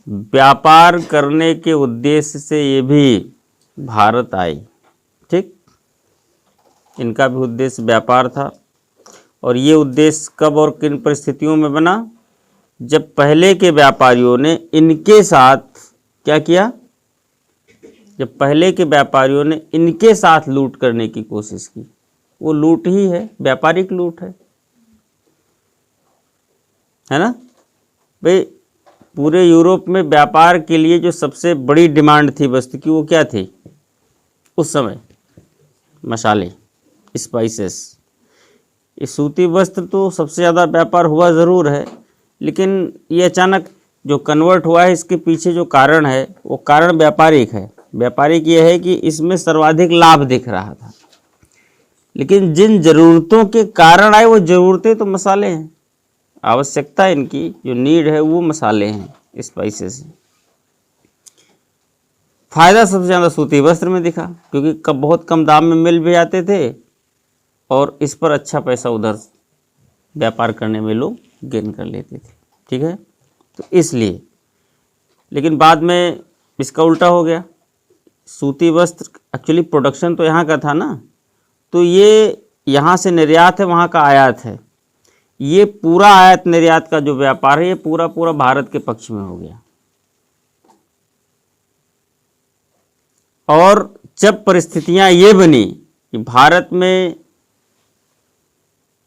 व्यापार करने के उद्देश्य से ये भी भारत आई। ठीक, इनका भी उद्देश्य व्यापार था। और ये उद्देश्य कब और किन परिस्थितियों में बना? जब पहले के व्यापारियों ने इनके साथ क्या किया? जब पहले के व्यापारियों ने इनके साथ लूट करने की कोशिश की। वो लूट ही है, व्यापारिक लूट है ना भाई। पूरे यूरोप में व्यापार के लिए जो सबसे बड़ी डिमांड थी वस्तु की, वो क्या थी उस समय? मसाले, स्पाइसेस। ये सूती वस्त्र तो सबसे ज़्यादा व्यापार हुआ ज़रूर है, लेकिन ये अचानक जो कन्वर्ट हुआ है, इसके पीछे जो कारण है वो कारण व्यापारिक है। व्यापारिक ये है कि इसमें सर्वाधिक लाभ दिख रहा था, लेकिन जिन ज़रूरतों के कारण आए वो ज़रूरतें तो मसाले हैं। आवश्यकता इनकी जो नीड है वो मसाले हैं, स्पाइसेस हैं। फायदा सबसे ज़्यादा सूती वस्त्र में दिखा, क्योंकि बहुत कम दाम में मिल भी जाते थे और इस पर अच्छा पैसा उधर व्यापार करने में लोग गेन कर लेते थे। ठीक है, तो इसलिए। लेकिन बाद में इसका उल्टा हो गया। सूती वस्त्र एक्चुअली प्रोडक्शन तो यहाँ का था ना, तो ये यहाँ से निर्यात है, वहाँ का आयात है। ये पूरा आयात निर्यात का जो व्यापार है, ये पूरा पूरा भारत के पक्ष में हो गया। और जब परिस्थितियां ये बनी कि भारत में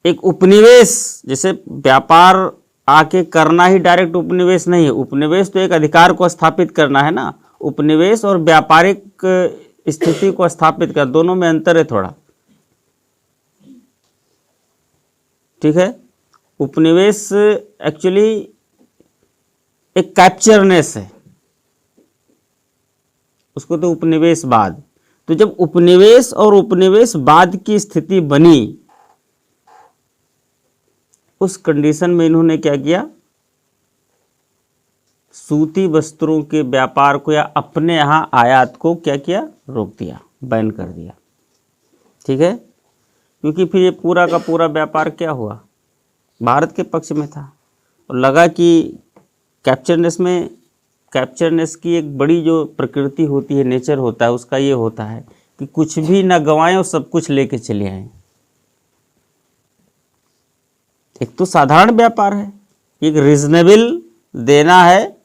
एक उपनिवेश, जैसे व्यापार आके करना ही डायरेक्ट उपनिवेश नहीं है। उपनिवेश तो एक अधिकार को स्थापित करना है ना, उपनिवेश और व्यापारिक स्थिति को स्थापित कर, दोनों में अंतर है थोड़ा। ठीक है, उपनिवेश एक्चुअली एक कैप्चरनेस है, उसको तो उपनिवेशवाद। तो जब उपनिवेश और उपनिवेशवाद की स्थिति बनी, उस कंडीशन में इन्होंने क्या किया? सूती वस्त्रों के व्यापार को या अपने यहाँ आयात को क्या किया? रोक दिया, बैन कर दिया। ठीक है, क्योंकि फिर ये पूरा का पूरा व्यापार क्या हुआ? भारत के पक्ष में था। और लगा कि कैप्चरनेस की एक बड़ी जो प्रकृति होती है, नेचर होता है उसका, ये होता है कि कुछ भी ना गंवाएं और सब कुछ लेके चले आएं। एक तो साधारण व्यापार है, एक रीजनेबल देना है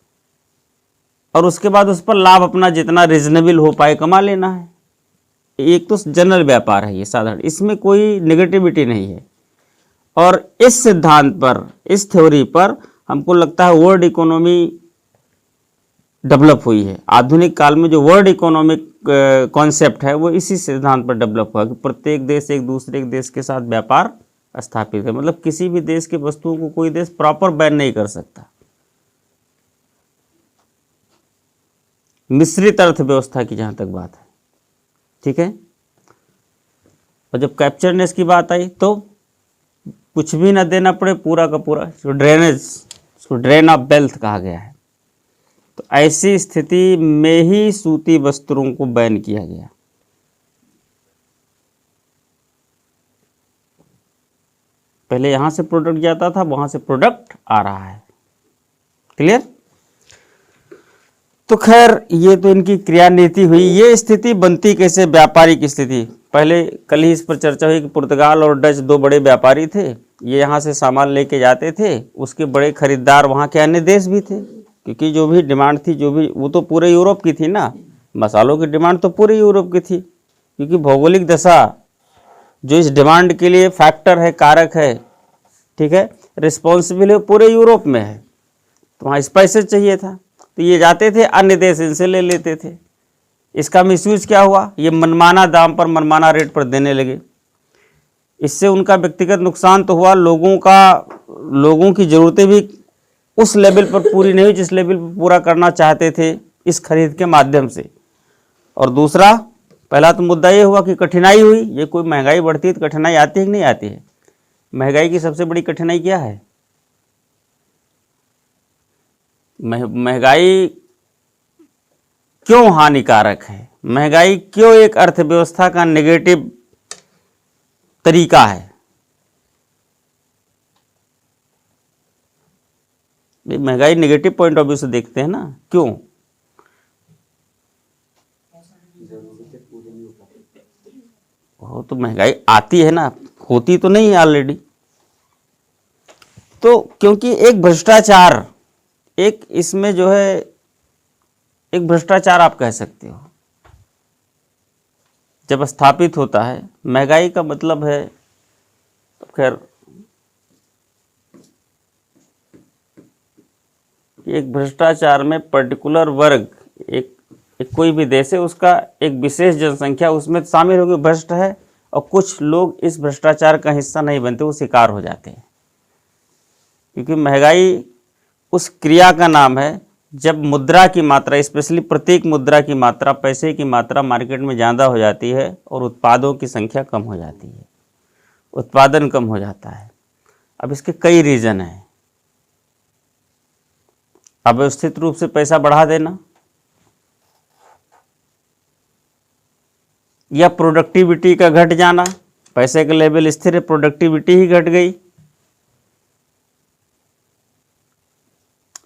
और उसके बाद उस पर लाभ अपना जितना रीजनेबल हो पाए कमा लेना है। एक तो जनरल व्यापार है ये, साधारण, इसमें कोई नेगेटिविटी नहीं है। और इस सिद्धांत पर, इस थ्योरी पर हमको लगता है वर्ल्ड इकोनॉमी डेवलप हुई है। आधुनिक काल में जो वर्ल्ड इकोनॉमिक कॉन्सेप्ट है वो इसी सिद्धांत पर डेवलप हुआ कि प्रत्येक देश एक दूसरे के देश के साथ व्यापार स्थापित है। मतलब किसी भी देश की वस्तुओं को कोई देश प्रॉपर बैन नहीं कर सकता। मिश्रित अर्थव्यवस्था की जहां तक बात है। ठीक है, और जब कैप्चरनेस की बात आई तो कुछ भी ना देना पड़े, पूरा का पूरा ड्रेनेज, ड्रेन ऑफ वेल्थ कहा गया है। तो ऐसी स्थिति में ही सूती वस्त्रों को बैन किया गया। पहले यहां से प्रोडक्ट जाता था, वहां से प्रोडक्ट आ रहा है। क्लियर? तो खैर ये तो इनकी क्रिया नीति हुई। ये स्थिति बनती कैसे? व्यापारिक स्थिति। पहले कल ही इस पर चर्चा हुई कि पुर्तगाल और डच दो बड़े व्यापारी थे। ये यहाँ से सामान लेके जाते थे, उसके बड़े खरीदार वहाँ के अन्य देश भी थे, क्योंकि जो भी डिमांड थी, जो भी, वो तो पूरे यूरोप की थी ना। मसालों की डिमांड तो पूरे यूरोप की थी, क्योंकि भौगोलिक दशा जो इस डिमांड के लिए फैक्टर है, कारक है, ठीक है, रिस्पॉन्सिबल है, पूरे यूरोप में है। तो वहाँ स्पाइसेस चाहिए था, तो ये जाते थे अन्य देश, इनसे ले लेते थे। इसका मिसयूज क्या हुआ? ये मनमाना दाम पर, मनमाना रेट पर देने लगे। इससे उनका व्यक्तिगत नुकसान तो हुआ, लोगों की ज़रूरतें भी उस लेवल पर पूरी नहीं हुई जिस लेवल पर पूरा करना चाहते थे इस खरीद के माध्यम से। और दूसरा, पहला तो मुद्दा ये हुआ कि कठिनाई हुई। ये कोई महंगाई बढ़ती है तो कठिनाई आती है कि नहीं आती है? महंगाई की सबसे बड़ी कठिनाई क्या है? महंगाई क्यों हानिकारक है? महंगाई क्यों एक अर्थव्यवस्था का नेगेटिव तरीका है? महंगाई नेगेटिव पॉइंट ऑफ व्यू से देखते हैं ना, क्यों? वो तो महंगाई आती है ना, होती तो नहीं है ऑलरेडी। तो क्योंकि एक भ्रष्टाचार, एक इसमें जो है एक भ्रष्टाचार आप कह सकते हो, जब स्थापित होता है। महंगाई का मतलब है, खैर एक भ्रष्टाचार में पर्टिकुलर वर्ग, एक कोई भी देश है उसका एक विशेष जनसंख्या उसमें शामिल होकर भ्रष्ट है, और कुछ लोग इस भ्रष्टाचार का हिस्सा नहीं बनते, वो शिकार हो जाते हैं। क्योंकि महंगाई उस क्रिया का नाम है जब मुद्रा की मात्रा, स्पेशली प्रत्येक मुद्रा की मात्रा, पैसे की मात्रा मार्केट में ज़्यादा हो जाती है और उत्पादों की संख्या कम हो जाती है, उत्पादन कम हो जाता है। अब इसके कई रीज़न हैं। अव्यवस्थित रूप से पैसा बढ़ा देना, या प्रोडक्टिविटी का घट जाना, पैसे का लेवल स्थिर है, प्रोडक्टिविटी ही घट गई,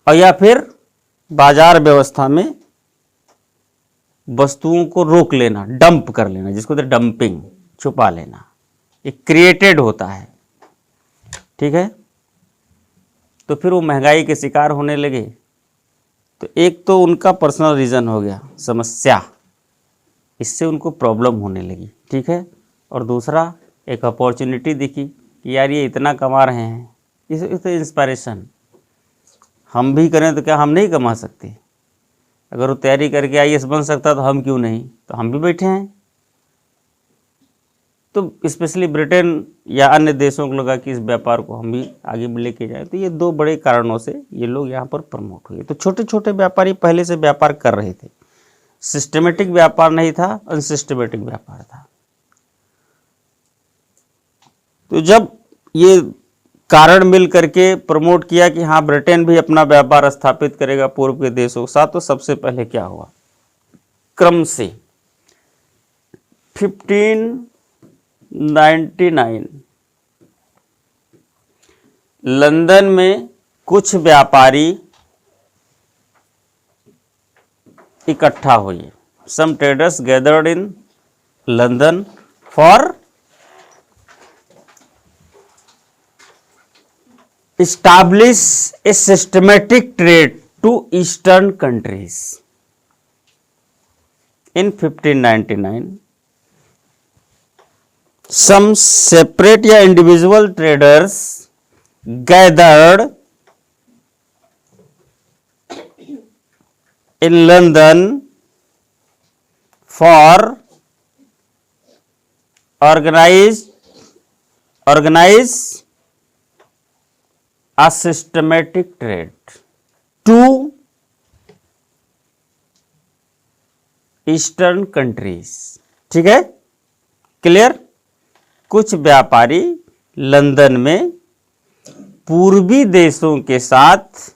और या फिर बाजार व्यवस्था में वस्तुओं को रोक लेना, डंप कर लेना, जिसको तो डंपिंग, छुपा लेना, ये क्रिएटेड होता है। ठीक है, तो फिर वो महंगाई के शिकार होने लगे। तो एक तो उनका पर्सनल रीज़न हो गया समस्या, इससे उनको प्रॉब्लम होने लगी। ठीक है, और दूसरा एक अपॉर्चुनिटी दिखी कि यार ये इतना कमा रहे हैं, इस तो इंस्पायरेशन, हम भी करें तो क्या हम नहीं कमा सकते? अगर वो तैयारी करके आईएएस बन सकता तो हम क्यों नहीं? तो हम भी बैठे हैं। तो स्पेशली ब्रिटेन या अन्य देशों को लगा कि इस व्यापार को हम भी आगे लेके जाएं। तो ये दो बड़े कारणों से ये लोग यहाँ पर प्रमोट हुए। तो छोटे छोटे व्यापारी पहले से व्यापार कर रहे थे, सिस्टमेटिक व्यापार नहीं था, अनसिस्टमेटिक व्यापार था। तो जब ये कारण मिल करके प्रमोट किया कि हाँ ब्रिटेन भी अपना व्यापार स्थापित करेगा पूर्व के देशों के साथ, तो सबसे पहले क्या हुआ, क्रम से 1599 लंदन में कुछ व्यापारी इकट्ठा हुए। Some traders gathered in London for establish a systematic trade to eastern countries. In 1599, some separate या individual traders gathered in London for organize a systematic trade to eastern countries. ठीक है, क्लियर? कुछ व्यापारी लंदन में पूर्वी देशों के साथ,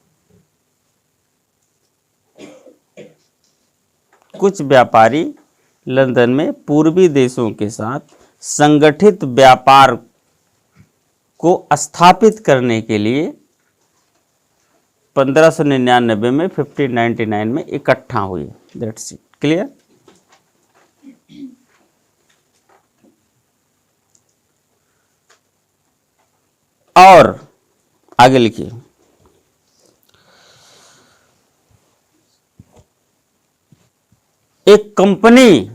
कुछ व्यापारी लंदन में पूर्वी देशों के साथ संगठित व्यापार को स्थापित करने के लिए 1599 में 1599 में इकट्ठा हुए। That's it, clear? और आगे लिखिए, एक कंपनी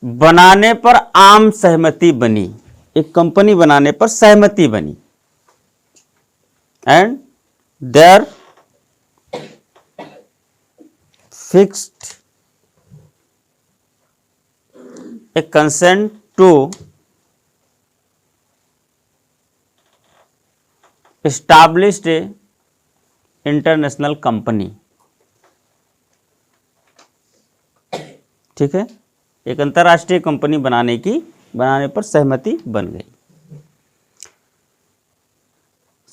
बनाने पर आम सहमति बनी, एक कंपनी बनाने पर सहमति बनी, and there fixed a consent to established a international company. ठीक है, एक अंतर्राष्ट्रीय कंपनी बनाने पर सहमति बन गई।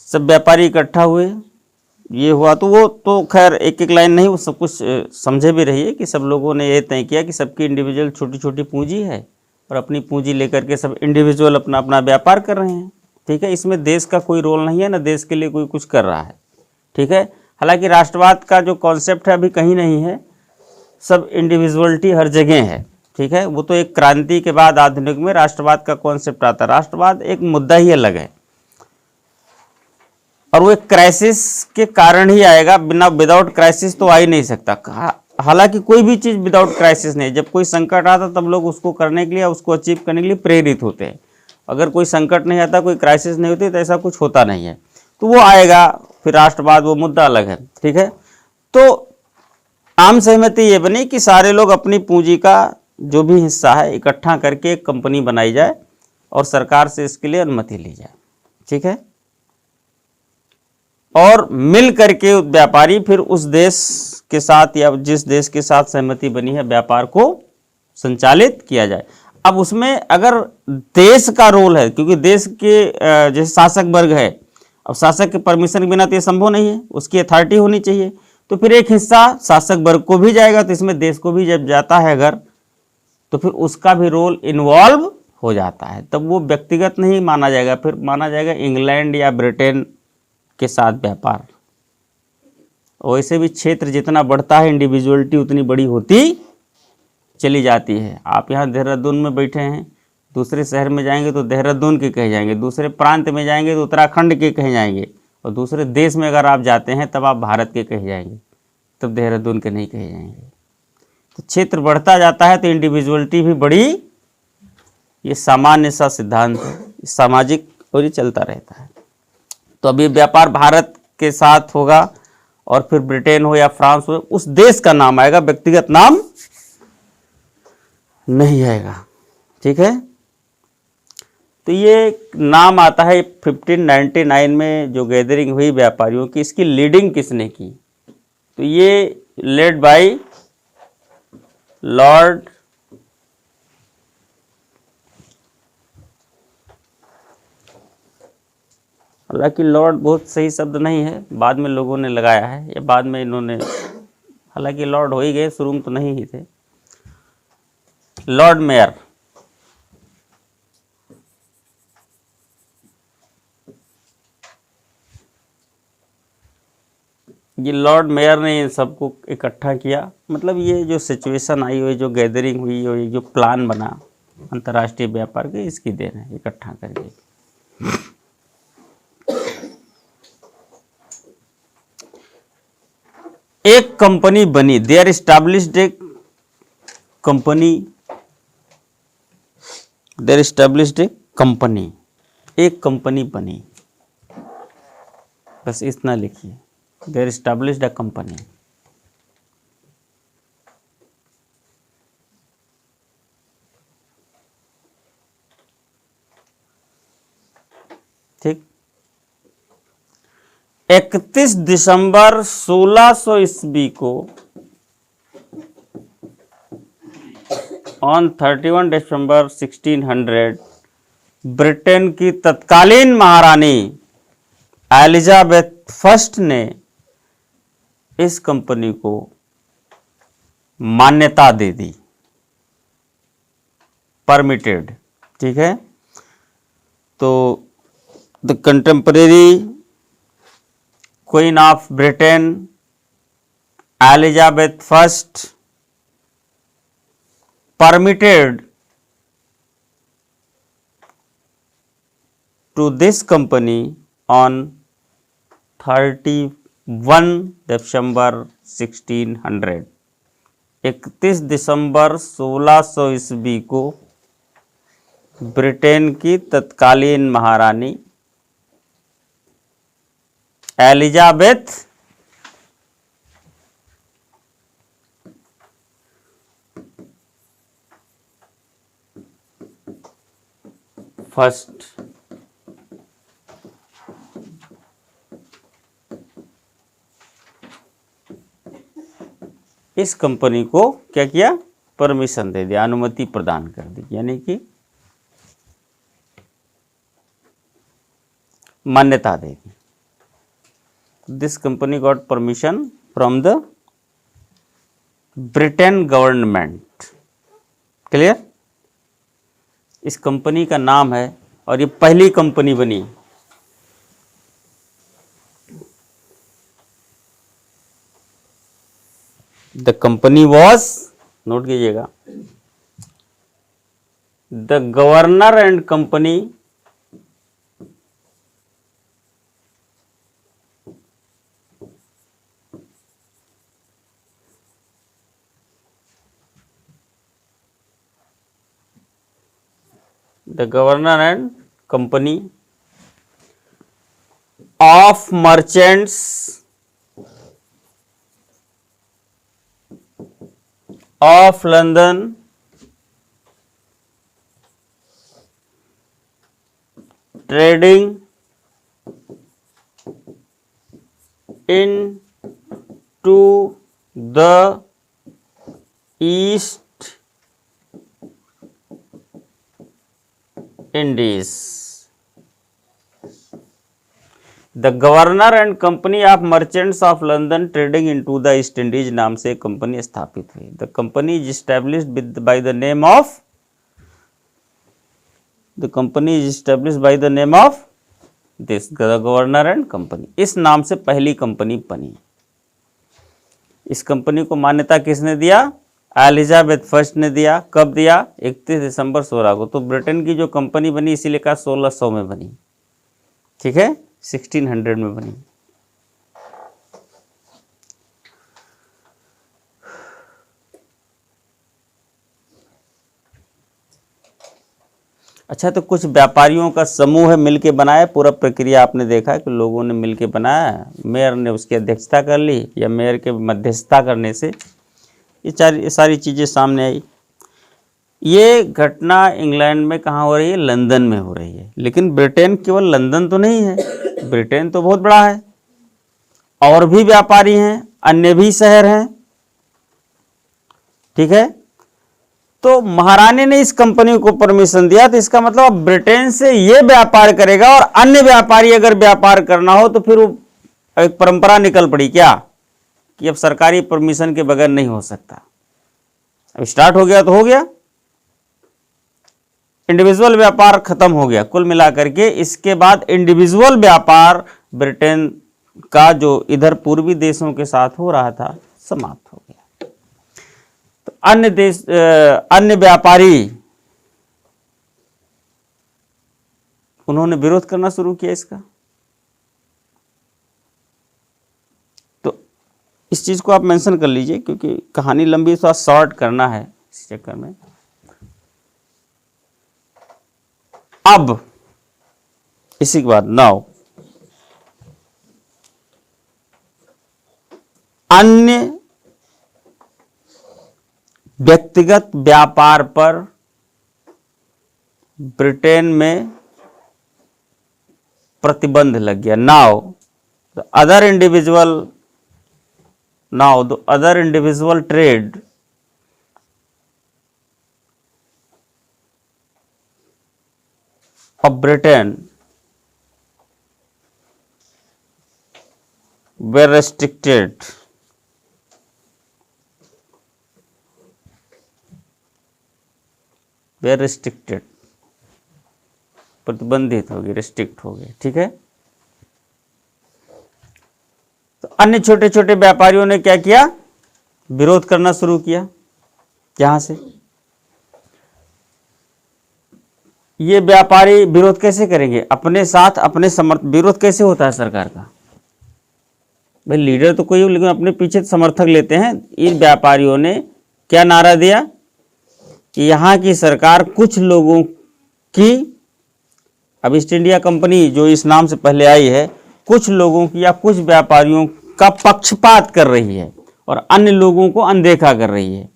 सब व्यापारी इकट्ठा हुए, ये हुआ तो वो तो खैर एक एक लाइन नहीं, वो सब कुछ समझे भी रहिए कि सब लोगों ने ये तय किया कि सबकी इंडिविजुअल छोटी छोटी पूंजी है और अपनी पूंजी लेकर के सब इंडिविजुअल अपना अपना व्यापार कर रहे हैं। ठीक है, इसमें देश का कोई रोल नहीं है, ना देश के लिए कोई कुछ कर रहा है। ठीक है, हालांकि राष्ट्रवाद का जो कॉन्सेप्ट है अभी कहीं नहीं है, सब इंडिविजुअलिटी हर जगह है। ठीक है, वो तो एक क्रांति के बाद आधुनिक में राष्ट्रवाद का कॉन्सेप्ट आता है। राष्ट्रवाद एक मुद्दा ही अलग है और वो एक क्राइसिस के कारण ही आएगा, बिना विदाउट क्राइसिस तो आ ही नहीं सकता। हालांकि कोई भी चीज़ विदाउट क्राइसिस नहीं, जब कोई संकट आता तब लोग उसको करने के लिए, उसको अचीव करने के लिए प्रेरित होते हैं। अगर कोई संकट नहीं आता, कोई क्राइसिस नहीं होती तो ऐसा कुछ होता नहीं है। तो वो आएगा फिर राष्ट्रवाद, वो मुद्दा अलग है। ठीक है, तो आम सहमति ये बनी कि सारे लोग अपनी पूंजी का जो भी हिस्सा है इकट्ठा करके एक कंपनी बनाई जाए और सरकार से इसके लिए अनुमति ली जाए। ठीक है, और मिल करके व्यापारी फिर उस देश के साथ या जिस देश के साथ सहमति बनी है व्यापार को संचालित किया जाए। अब उसमें अगर देश का रोल है, क्योंकि देश के जैसे शासक वर्ग है, अब शासक के परमिशन के बिना तो ये संभव नहीं है, उसकी अथॉरिटी होनी चाहिए। तो फिर एक हिस्सा शासक वर्ग को भी जाएगा, तो इसमें देश को भी जब जाता है अगर, तो फिर उसका भी रोल इन्वॉल्व हो जाता है। तब वो व्यक्तिगत नहीं माना जाएगा, फिर माना जाएगा इंग्लैंड या ब्रिटेन के साथ व्यापार। वैसे भी क्षेत्र जितना बढ़ता है इंडिविजुअलिटी उतनी बड़ी होती चली जाती है। आप यहाँ देहरादून में बैठे हैं, दूसरे शहर में जाएंगे तो देहरादून के कहे जाएंगे, दूसरे प्रांत में जाएंगे तो उत्तराखंड के कहे जाएंगे, और दूसरे देश में अगर आप जाते हैं तब आप भारत के कहे जाएंगे, तब देहरादून के नहीं कहे जाएंगे। तो क्षेत्र बढ़ता जाता है तो इंडिविजुअलिटी भी बड़ी, ये सामान्य सा सिद्धांत है, सामाजिक और ये चलता रहता है। तो अभी व्यापार भारत के साथ होगा और फिर ब्रिटेन हो या फ्रांस हो, उस देश का नाम आएगा, व्यक्तिगत नाम नहीं आएगा। ठीक है, तो ये नाम आता है 1599 में जो गैदरिंग हुई व्यापारियों की, इसकी लीडिंग किसने की? तो ये लेड बाय लॉर्ड हालांकि लॉर्ड बहुत सही शब्द नहीं है, बाद में लोगों ने लगाया है, या बाद में इन्होंने, हालांकि लॉर्ड हो ही गए, शुरू में तो नहीं ही थे। लॉर्ड मेयर, ये लॉर्ड मेयर ने इन सबको इकट्ठा किया। मतलब ये जो सिचुएशन आई हुई, जो गैदरिंग हुई और ये जो प्लान बना अंतर्राष्ट्रीय व्यापार के, इसकी देन है, इकट्ठा करके। एक कंपनी बनी, there established a company, there established a company, एक कंपनी बनी, बस इतना लिखिए, देयर एस्टैब्लिश्ड ए कंपनी। ठीक, 31 दिसंबर 1600 ईस्वी को, ऑन 31 दिसंबर 1600, ब्रिटेन की तत्कालीन महारानी एलिजाबेथ फर्स्ट ने इस कंपनी को मान्यता दे दी, परमिटेड। ठीक है, तो the contemporary queen of Britain Elizabeth first permitted to this company on 31 दिसंबर 1600, 31 दिसंबर 1600 ईस्वी को ब्रिटेन की तत्कालीन महारानी एलिजाबेथ फर्स्ट इस कंपनी को क्या किया? परमिशन दे दिया, अनुमति प्रदान कर दी, यानी कि मान्यता दे दी। This company got permission from the Britain government. Clear? इस कंपनी का नाम है और ये पहली कंपनी बनी। द कंपनी वॉज, नोट कीजिएगा, the governor and company the governor and company of merchants of London trading into the East Indies। The governor and company of merchants of London trading into the East Indies नाम से company स्थापित हुई। The company is established by the name of, the company is established by the name of this, the governor and company. इस नाम से पहली company बनी। इस कंपनी को मान्यता किसने दिया? एलिजाबेथ फर्स्ट ने दिया। कब दिया? 31 दिसंबर 16 को। तो ब्रिटेन की जो कंपनी बनी इसीलिए कहा 1600 में बनी। ठीक है, 1600 में बनी। अच्छा, तो कुछ व्यापारियों का समूह है मिलके बनाया। पूरा प्रक्रिया आपने देखा है कि लोगों ने मिलके बनाया, मेयर ने उसकी अध्यक्षता कर ली या मेयर के मध्यस्थता करने से ये सारी चीज़ें सामने आई। ये घटना इंग्लैंड में कहाँ हो रही है? लंदन में हो रही है। लेकिन ब्रिटेन केवल लंदन तो नहीं है, ब्रिटेन तो बहुत बड़ा है, और भी व्यापारी हैं, अन्य भी शहर हैं। ठीक है, तो महारानी ने इस कंपनी को परमिशन दिया, तो इसका मतलब अब ब्रिटेन से ये व्यापार करेगा और अन्य व्यापारी अगर व्यापार करना हो तो फिर वो एक परंपरा निकल पड़ी क्या कि अब सरकारी परमिशन के बगैर नहीं हो सकता। अब स्टार्ट हो गया तो हो गया, इंडिविजुअल व्यापार खत्म हो गया। कुल मिलाकर के इसके बाद इंडिविजुअल व्यापार ब्रिटेन का जो इधर पूर्वी देशों के साथ हो रहा था समाप्त हो गया। तो अन्य देश, अन्य व्यापारी उन्होंने विरोध करना शुरू किया इसका। तो इस चीज को आप मेंशन कर लीजिए क्योंकि कहानी लंबी, थोड़ा शॉर्ट करना है इस चक्कर में। अब इसी के बाद नाउ अन्य व्यक्तिगत व्यापार पर ब्रिटेन में प्रतिबंध लग गया। Now the other individual trade of Britain were restricted प्रतिबंधित हो गए, रिस्ट्रिक्ट हो गए। ठीक है, तो अन्य छोटे छोटे व्यापारियों ने क्या किया? विरोध करना शुरू किया। यहां से ये व्यापारी विरोध कैसे करेंगे? अपने साथ अपने विरोध कैसे होता है सरकार का? भाई लीडर तो कोई हो, लेकिन अपने पीछे समर्थक लेते हैं। इन व्यापारियों ने क्या नारा दिया कि यहाँ की सरकार कुछ लोगों की, अब ईस्ट इंडिया कंपनी जो इस नाम से पहले आई है, कुछ लोगों की या कुछ व्यापारियों का पक्षपात कर रही है और अन्य लोगों को अनदेखा कर रही है।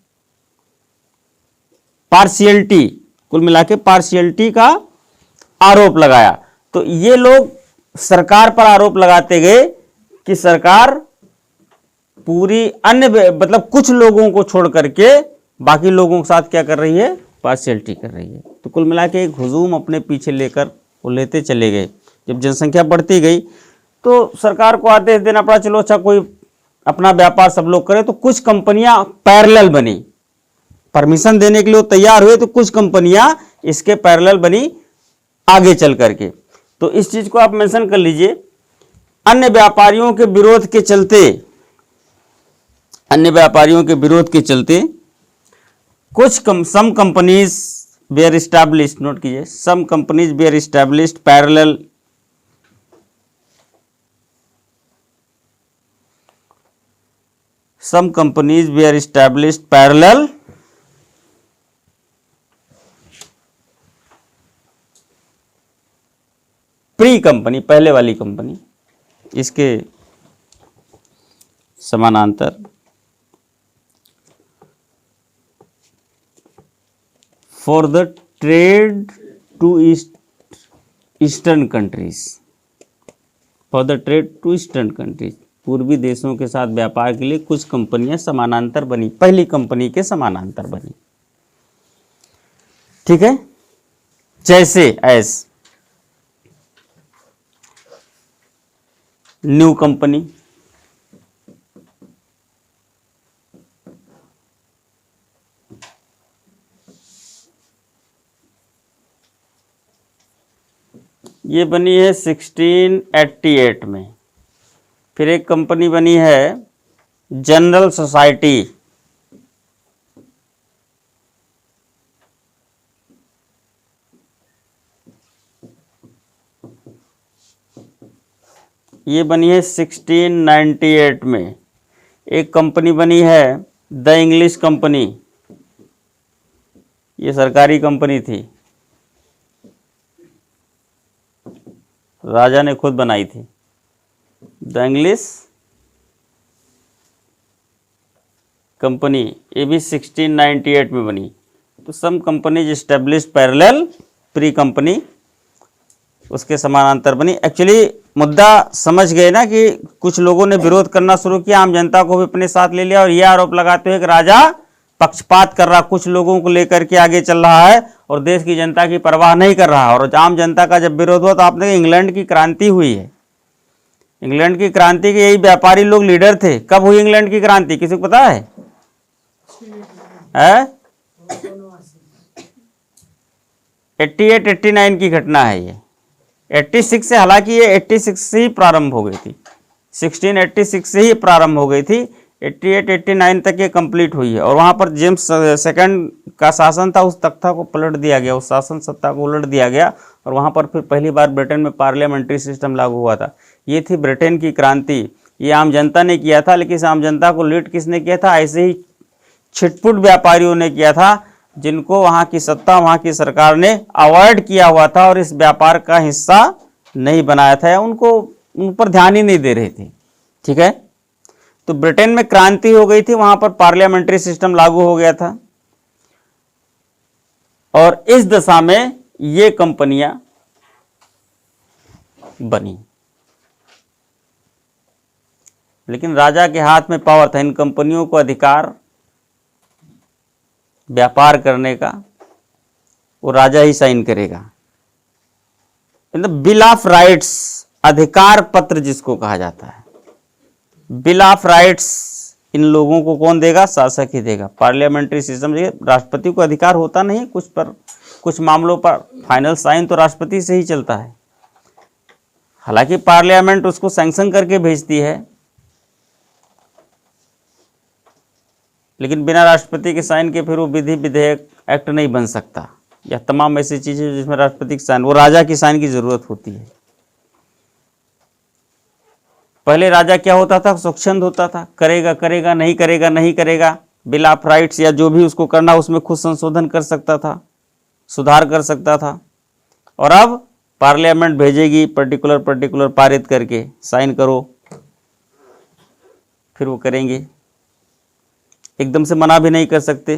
पार्शियलिटी, कुल मिला के पार्शियलिटी का आरोप लगाया। तो ये लोग सरकार पर आरोप लगाते गए कि सरकार पूरी अन्य मतलब कुछ लोगों को छोड़ करके बाकी लोगों के साथ क्या कर रही है? पार्शियलिटी कर रही है। तो कुल मिला के एक हुजूम अपने पीछे लेकर वो लेते चले गए। जब जनसंख्या बढ़ती गई तो सरकार को आदेश देना पड़ा, चलो अच्छा कोई अपना व्यापार सब लोग करे। तो कुछ कंपनियां पैरेलल बनी, परमिशन देने के लिए तैयार हुए, तो कुछ कंपनियां इसके पैरेलल बनी आगे चल करके। तो इस चीज को आप मेंशन कर लीजिए। अन्य व्यापारियों के विरोध के चलते, अन्य व्यापारियों के विरोध के चलते some companies were established, note कीजिए, some companies were established parallel some companies were established parallel pre company, पहले वाली कंपनी, इसके समानांतर for the trade to eastern countries, for the trade to eastern countries, पूर्वी देशों के साथ व्यापार के लिए कुछ कंपनियां समानांतर बनी, पहली कंपनी के समानांतर बनी। ठीक है, जैसे एस न्यू कंपनी, ये बनी है 1688 में। फिर एक कंपनी बनी है जनरल सोसाइटी, ये बनी है 1698 में। एक कंपनी बनी है द इंग्लिश कंपनी, ये सरकारी कंपनी थी, राजा ने खुद बनाई थी। द इंग्लिश कंपनी, ये भी 1698 में बनी। तो some companies established parallel pre company, उसके समानांतर बनी। एक्चुअली मुद्दा समझ गए ना कि कुछ लोगों ने विरोध करना शुरू किया, आम जनता को भी अपने साथ ले लिया और यह आरोप लगाते हुए कि राजा पक्षपात कर रहा, कुछ लोगों को लेकर के आगे चल रहा है और देश की जनता की परवाह नहीं कर रहा। और आम जनता का जब विरोध हुआ तो आपने इंग्लैंड की क्रांति हुई है। इंग्लैंड की क्रांति के यही व्यापारी लोग लीडर थे। कब हुई इंग्लैंड की क्रांति, किसी को पता है? 88-89 की घटना है ये। 86 से, हालांकि ये 86 से ही प्रारंभ हो गई थी, 1686 से ही प्रारंभ हो गई थी, 88-89 तक ये कंप्लीट हुई है। और वहाँ पर जेम्स सेकंड का शासन था, उस तख्ता को पलट दिया गया, उस शासन सत्ता को उलट दिया गया और वहाँ पर फिर पहली बार ब्रिटेन में पार्लियामेंट्री सिस्टम लागू हुआ था। ये थी ब्रिटेन की क्रांति। ये आम जनता ने किया था, लेकिन इस आम जनता को लीड किसने किया था? ऐसे ही छिटपुट व्यापारियों ने किया था, जिनको वहाँ की सत्ता, वहाँ की सरकार ने अवॉइड किया हुआ था और इस व्यापार का हिस्सा नहीं बनाया था, या उनको उन पर ध्यान ही नहीं दे रहे थे। ठीक है, तो ब्रिटेन में क्रांति हो गई थी, वहां पर पार्लियामेंट्री सिस्टम लागू हो गया था और इस दशा में ये कंपनियां बनी। लेकिन राजा के हाथ में पावर था, इन कंपनियों को अधिकार व्यापार करने का वो राजा ही साइन करेगा। In the bill of rights, अधिकार पत्र जिसको कहा जाता है, बिल ऑफ राइट्स इन लोगों को कौन देगा? शासक ही देगा। पार्लियामेंट्री सिस्टम, राष्ट्रपति को अधिकार होता नहीं, कुछ मामलों पर फाइनल साइन तो राष्ट्रपति से ही चलता है। हालांकि पार्लियामेंट उसको सैंक्शन करके भेजती है, लेकिन बिना राष्ट्रपति के साइन के फिर वो विधि विधेयक एक्ट नहीं बन सकता, या तमाम ऐसी चीजें जिसमें राष्ट्रपति की साइन, वो राजा की साइन की जरूरत होती है। पहले राजा क्या होता था? स्वच्छंद होता था, करेगा करेगा, नहीं करेगा नहीं करेगा। बिल ऑफ राइट्स या जो भी उसको करना उसमें खुद संशोधन कर सकता था, सुधार कर सकता था। और अब पार्लियामेंट भेजेगी, पर्टिकुलर पारित करके साइन करो, फिर वो करेंगे। एकदम से मना भी नहीं कर सकते।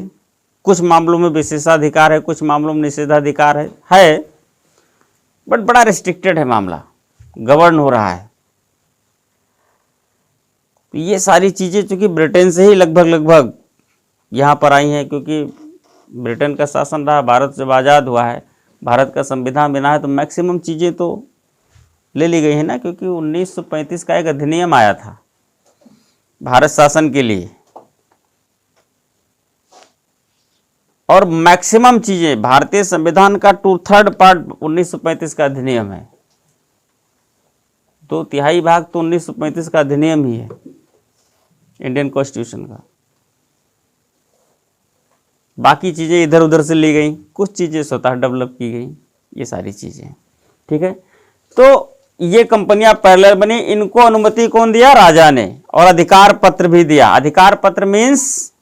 कुछ मामलों में विशेषाधिकार है, कुछ मामलों में निषेधाधिकार है, बट बड़ा रिस्ट्रिक्टेड है मामला, गवर्न हो रहा है। ये सारी चीजें चूंकि ब्रिटेन से ही लगभग यहाँ पर आई हैं, क्योंकि ब्रिटेन का शासन रहा, भारत जब आज़ाद हुआ है, भारत का संविधान बना है, तो मैक्सिमम चीज़ें तो ले ली गई है ना, क्योंकि 1935 का एक अधिनियम आया था भारत शासन के लिए, और मैक्सिमम चीजें भारतीय संविधान का 2/3 पार्ट 1935 का अधिनियम है। 2/3 भाग तो 1935 का अधिनियम ही है इंडियन कॉन्स्टिट्यूशन का। बाकी चीजें इधर उधर से ली गई, कुछ चीजें स्वतः डेवलप की गई, ये सारी चीजें। ठीक है, तो ये कंपनियां पैरेलल बनी। इनको अनुमति कौन दिया? राजा ने, और अधिकार पत्र भी दिया। अधिकार पत्र मीन्स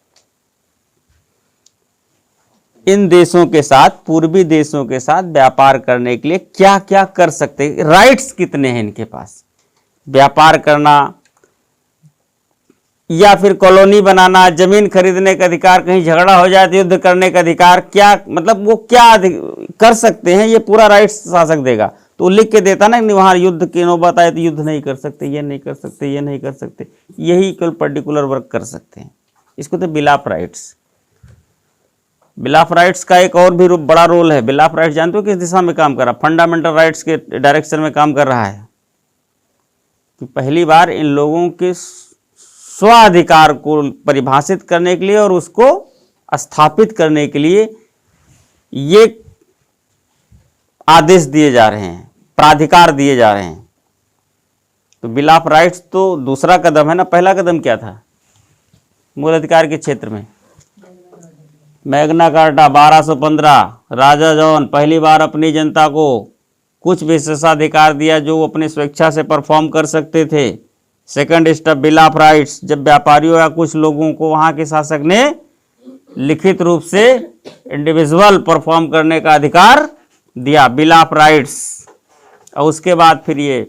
इन देशों के साथ, पूर्वी देशों के साथ व्यापार करने के लिए क्या क्या कर सकते, राइट्स कितने हैं इनके पास, व्यापार करना या फिर कॉलोनी बनाना, जमीन खरीदने का अधिकार, कहीं झगड़ा हो जाए तो युद्ध करने का अधिकार, क्या मतलब वो क्या कर सकते हैं, ये पूरा राइट्स शासक देगा। तो लिख के देता ना, वहां युद्ध की नौबत आए तो युद्ध नहीं कर सकते, ये नहीं कर सकते, ये नहीं कर सकते, यही केवल पर्टिकुलर वर्क कर सकते हैं। इसको तो bill of rights. Bill of rights का एक और भी बड़ा रोल है। बिल ऑफ राइट्स जानते हो किस दिशा में काम कर रहा है? फंडामेंटल राइट्स के डायरेक्शन में काम कर रहा है कि पहली बार इन लोगों के स्वाधिकार को परिभाषित करने के लिए और उसको स्थापित करने के लिए ये आदेश दिए जा रहे हैं, प्राधिकार दिए जा रहे हैं। तो बिल ऑफ राइट्स तो दूसरा कदम है ना। पहला कदम क्या था मूल अधिकार के क्षेत्र में? मैग्ना कार्टा 1215, राजा जॉन पहली बार अपनी जनता को कुछ विशेषाधिकार दिया जो वो अपनी स्वेच्छा से परफॉर्म कर सकते थे। Second step bill of rights, जब व्यापारियों या कुछ लोगों को वहां के शासक ने लिखित रूप से इंडिविजुअल परफॉर्म करने का अधिकार दिया, बिल ऑफ राइट्स। और उसके बाद फिर ये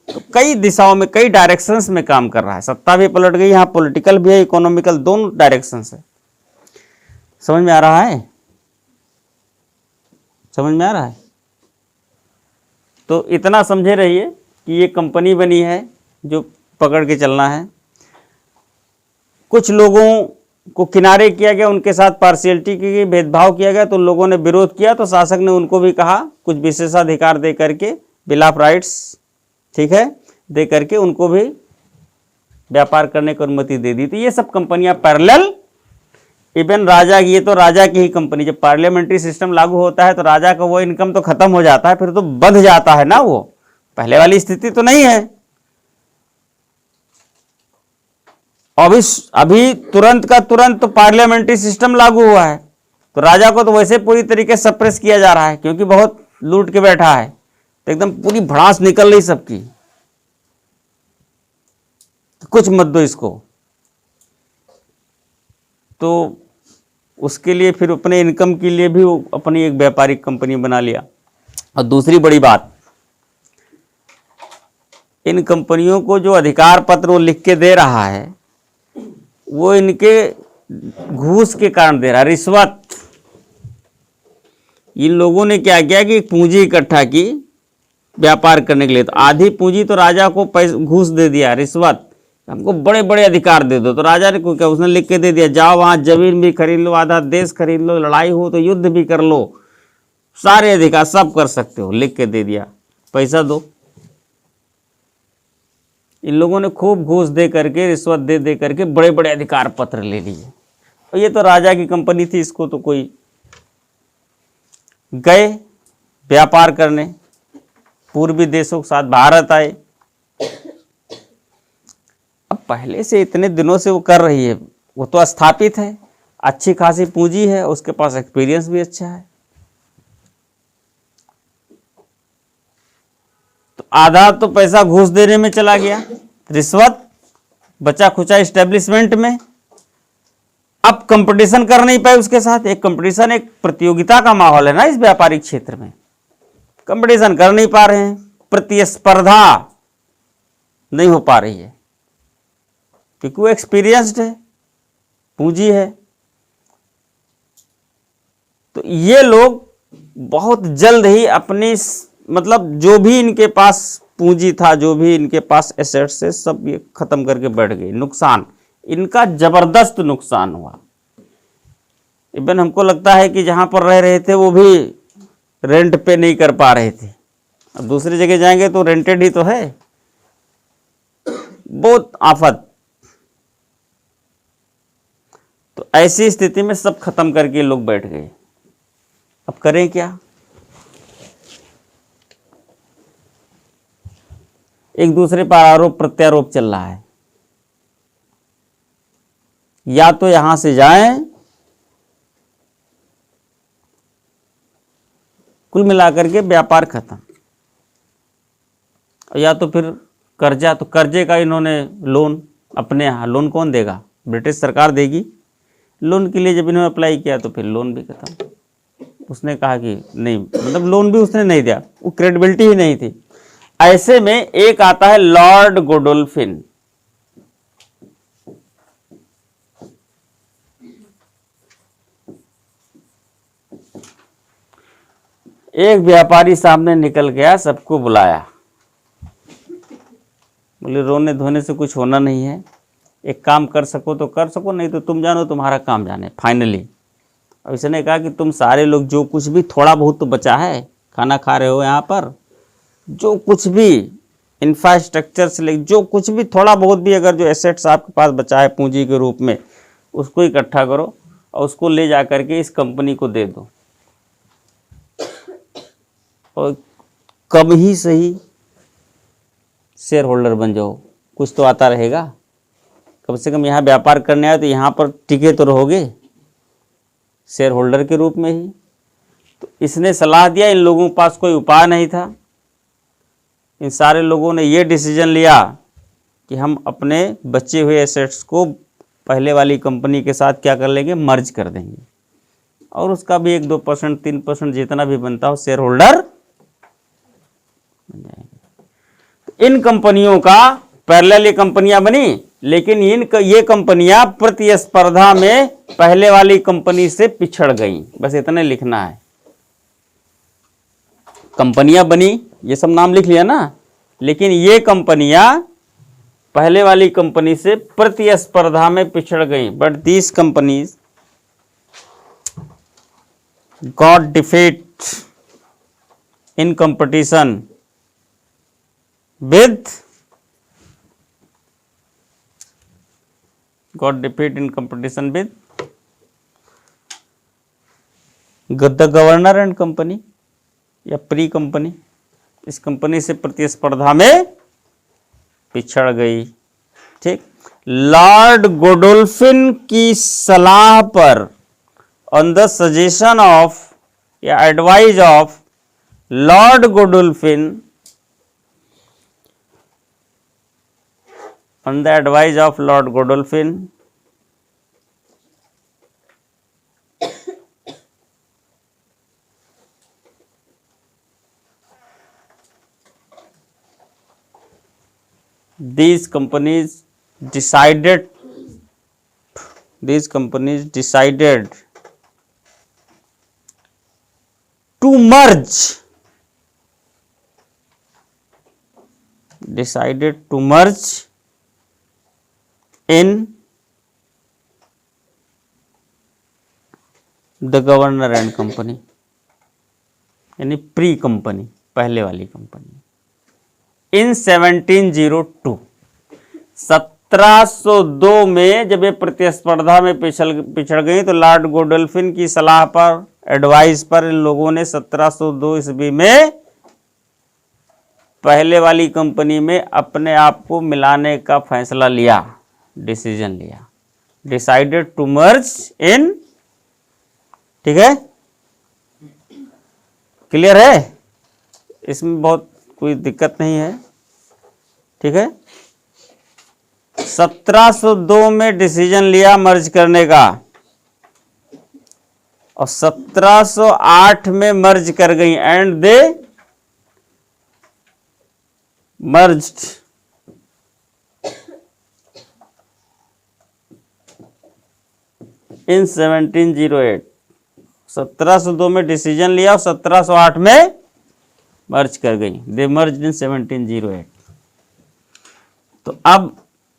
तो कई दिशाओं में, कई डायरेक्शंस में काम कर रहा है। सत्ता भी पलट गई, यहाँ पॉलिटिकल भी है, इकोनॉमिकल, दोनों डायरेक्शंस है। समझ में आ रहा है? समझ में आ रहा है? तो इतना समझे रहिए कि ये कंपनी बनी है जो पकड़ के चलना है। कुछ लोगों को किनारे किया गया, उनके साथ पार्शियलिटी की गई, भेदभाव किया गया, तो उन लोगों ने विरोध किया, तो शासक ने उनको भी कहा कुछ विशेषाधिकार दे करके, बिल ऑफ राइट्स, ठीक है, दे करके उनको भी व्यापार करने की अनुमति दे दी। तो ये सब कंपनियां पैरेलल, इवन राजा की, ये तो राजा की ही कंपनी, जब पार्लियामेंट्री सिस्टम लागू होता है तो राजा का वो इनकम तो खत्म हो जाता है, फिर तो बंध जाता है ना, वो पहले वाली स्थिति तो नहीं है। अभी तुरंत का तुरंत तो पार्लियामेंट्री सिस्टम लागू हुआ है, तो राजा को तो वैसे पूरी तरीके से सप्रेस किया जा रहा है, क्योंकि बहुत लूट के बैठा है, तो एकदम पूरी भड़ास निकल रही सबकी, तो कुछ मत दो इसको। तो उसके लिए फिर अपने इनकम के लिए भी वो अपनी एक व्यापारिक कंपनी बना लिया। और दूसरी बड़ी बात, इन कंपनियों को जो अधिकार पत्र वो लिख के दे रहा है, वो इनके घूस के कारण दे रहा है, रिश्वत। इन लोगों ने क्या किया कि पूंजी इकट्ठा की व्यापार करने के लिए, तो आधी पूंजी तो राजा को घूस दे दिया, रिश्वत, हमको बड़े बड़े अधिकार दे दो। तो राजा ने क्या, उसने लिख के दे दिया, जाओ वहां जमीन भी खरीद लो, आधा देश खरीद लो, लड़ाई हो तो युद्ध भी कर लो, सारे अधिकार सब कर सकते हो, लिख के दे दिया, पैसा दो। इन लोगों ने खूब घूस दे करके, रिश्वत दे दे करके बड़े बड़े अधिकार पत्र ले लिए। और ये तो राजा की कंपनी थी, इसको तो कोई गए व्यापार करने, पूर्वी देशों के साथ भारत आए। अब पहले से इतने दिनों से वो कर रही है, वो तो स्थापित है, अच्छी खासी पूंजी है, उसके पास एक्सपीरियंस भी अच्छा है। तो आधा तो पैसा घूस देने में चला गया, रिश्वत, बचा खुचा एस्टेब्लिशमेंट में। अब कंपटीशन कर नहीं पाए उसके साथ, एक कंपटीशन, एक प्रतियोगिता का माहौल है ना इस व्यापारिक क्षेत्र में, कंपटीशन कर नहीं पा रहे हैं, प्रतिस्पर्धा नहीं हो पा रही है, क्योंकि वो एक्सपीरियंस्ड है, पूंजी है। तो ये लोग बहुत जल्द ही अपनी, मतलब जो भी इनके पास पूंजी था, जो भी इनके पास एसेट्स है, सब ये खत्म करके बैठ गए। नुकसान, इनका जबरदस्त नुकसान हुआ। इवन हमको लगता है कि जहां पर रह रहे थे वो भी रेंट पे नहीं कर पा रहे थे, अब दूसरी जगह जाएंगे तो रेंटेड ही तो है, बहुत आफत। तो ऐसी स्थिति में सब खत्म करके लोग बैठ गए। अब करें क्या? एक दूसरे पर आरोप प्रत्यारोप चल रहा है। या तो यहां से जाएं, कुल मिलाकर के व्यापार खत्म, या तो फिर कर्जा, तो कर्जे का इन्होंने लोन अपने यहाँ, लोन कौन देगा? ब्रिटिश सरकार देगी। लोन के लिए जब इन्होंने अप्लाई किया तो फिर लोन भी खत्म। उसने कहा कि नहीं, मतलब लोन भी उसने नहीं दिया, वो क्रेडिबिलिटी ही नहीं थी। ऐसे में एक आता है लॉर्ड गोडोल्फिन। एक व्यापारी सामने निकल गया, सबको बुलाया, बोले रोने धोने से कुछ होना नहीं है, एक काम कर सको तो कर सको, नहीं तो तुम जानो, तुम्हारा काम जाने फाइनली। अब इसने कहा कि तुम सारे लोग जो कुछ भी थोड़ा बहुत तो बचा है, खाना खा रहे हो यहाँ पर, जो कुछ भी इंफ्रास्ट्रक्चर से लेकर जो कुछ भी थोड़ा बहुत भी अगर जो एसेट्स आपके पास बचा है पूंजी के रूप में, उसको इकट्ठा करो और उसको ले जा करके इस कंपनी को दे दो, और कब ही सही शेयर होल्डर बन जाओ, कुछ तो आता रहेगा। कम से कम यहाँ व्यापार करने आए तो यहाँ पर टिके तो रहोगे शेयर होल्डर के रूप में ही। तो इसने सलाह दिया, इन लोगों के पास कोई उपाय नहीं था। इन सारे लोगों ने ये डिसीजन लिया कि हम अपने बचे हुए एसेट्स को पहले वाली कंपनी के साथ क्या कर लेंगे, मर्ज कर देंगे, और उसका भी 1-2%, 3% जितना भी बनता हो शेयर होल्डर बन जाएंगे। तो इन कंपनियों का पैरेलल ये कंपनियां बनी, लेकिन ये कंपनियां प्रतिस्पर्धा में पहले वाली कंपनी से पिछड़ गईं। बस इतने लिखना है। कंपनियां बनी, ये सब नाम लिख लिया ना, लेकिन ये कंपनियां पहले वाली कंपनी से प्रतिस्पर्धा में पिछड़ गईं। But these companies got defeat in competition with the governor and company या प्री कंपनी, इस कंपनी से प्रतिस्पर्धा में पिछड़ गई। ठीक, लॉर्ड गोडोल्फिन की सलाह पर, ऑन द सजेशन ऑफ या advise of Lord Godolphin, on the advice of Lord Godolphin, these companies decided to merge in the governor and company, यानी प्री कंपनी, पहले वाली कंपनी। इन 1702 1702 में जब ये प्रतिस्पर्धा में पिछड़ गई तो लॉर्ड गोडोल्फिन की सलाह पर, एडवाइस पर, इन लोगों ने 1702 ईस्वी में पहले वाली कंपनी में अपने आप को मिलाने का फैसला लिया, डिसीजन लिया। डिसाइडेड टू मर्ज इन, ठीक है, क्लियर है, इसमें बहुत कोई दिक्कत नहीं है। ठीक है, 1702 में डिसीजन लिया मर्ज करने का, और 1708 में मर्ज कर गई, एंड दे मर्ज्ड इन 1708। 1702 में डिसीजन लिया और 1708 में मर्ज कर गई, दे मर्ज इन 1708। तो अब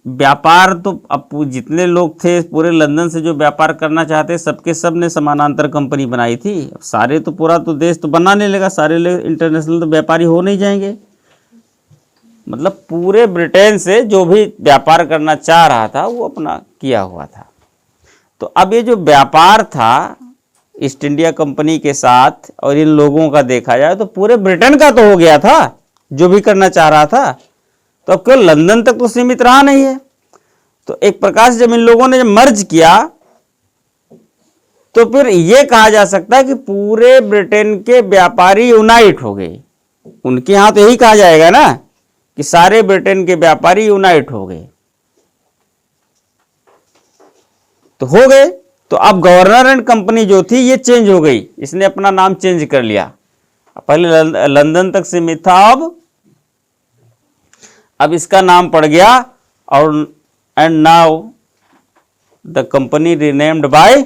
व्यापार तो अब जितने लोग थे पूरे लंदन से जो व्यापार करना चाहते सबके सब ने समानांतर कंपनी बनाई थी। अब सारे तो पूरा तो देश तो बनना नहीं लगा, सारे लोग इंटरनेशनल तो व्यापारी हो नहीं जाएंगे। मतलब पूरे ब्रिटेन से जो भी व्यापार करना चाह रहा था वो अपना किया हुआ था। तो अब ये जो व्यापार था ईस्ट इंडिया कंपनी के साथ और इन लोगों का देखा जाए तो पूरे ब्रिटेन का तो हो गया था जो भी करना चाह रहा था। तो अब केवल लंदन तक तो सीमित रहा नहीं है। तो एक प्रकार से जब इन लोगों ने जब मर्ज किया तो फिर यह कहा जा सकता है कि पूरे ब्रिटेन के व्यापारी यूनाइट हो गए। उनके यहां तो यही कहा जाएगा ना कि सारे ब्रिटेन के व्यापारी यूनाइट हो गए। तो हो गए तो अब गवर्नर एंड कंपनी जो थी ये चेंज हो गई, इसने अपना नाम चेंज कर लिया। पहले लंदन तक सीमित था, अब इसका नाम पड़ गया और and now the company renamed by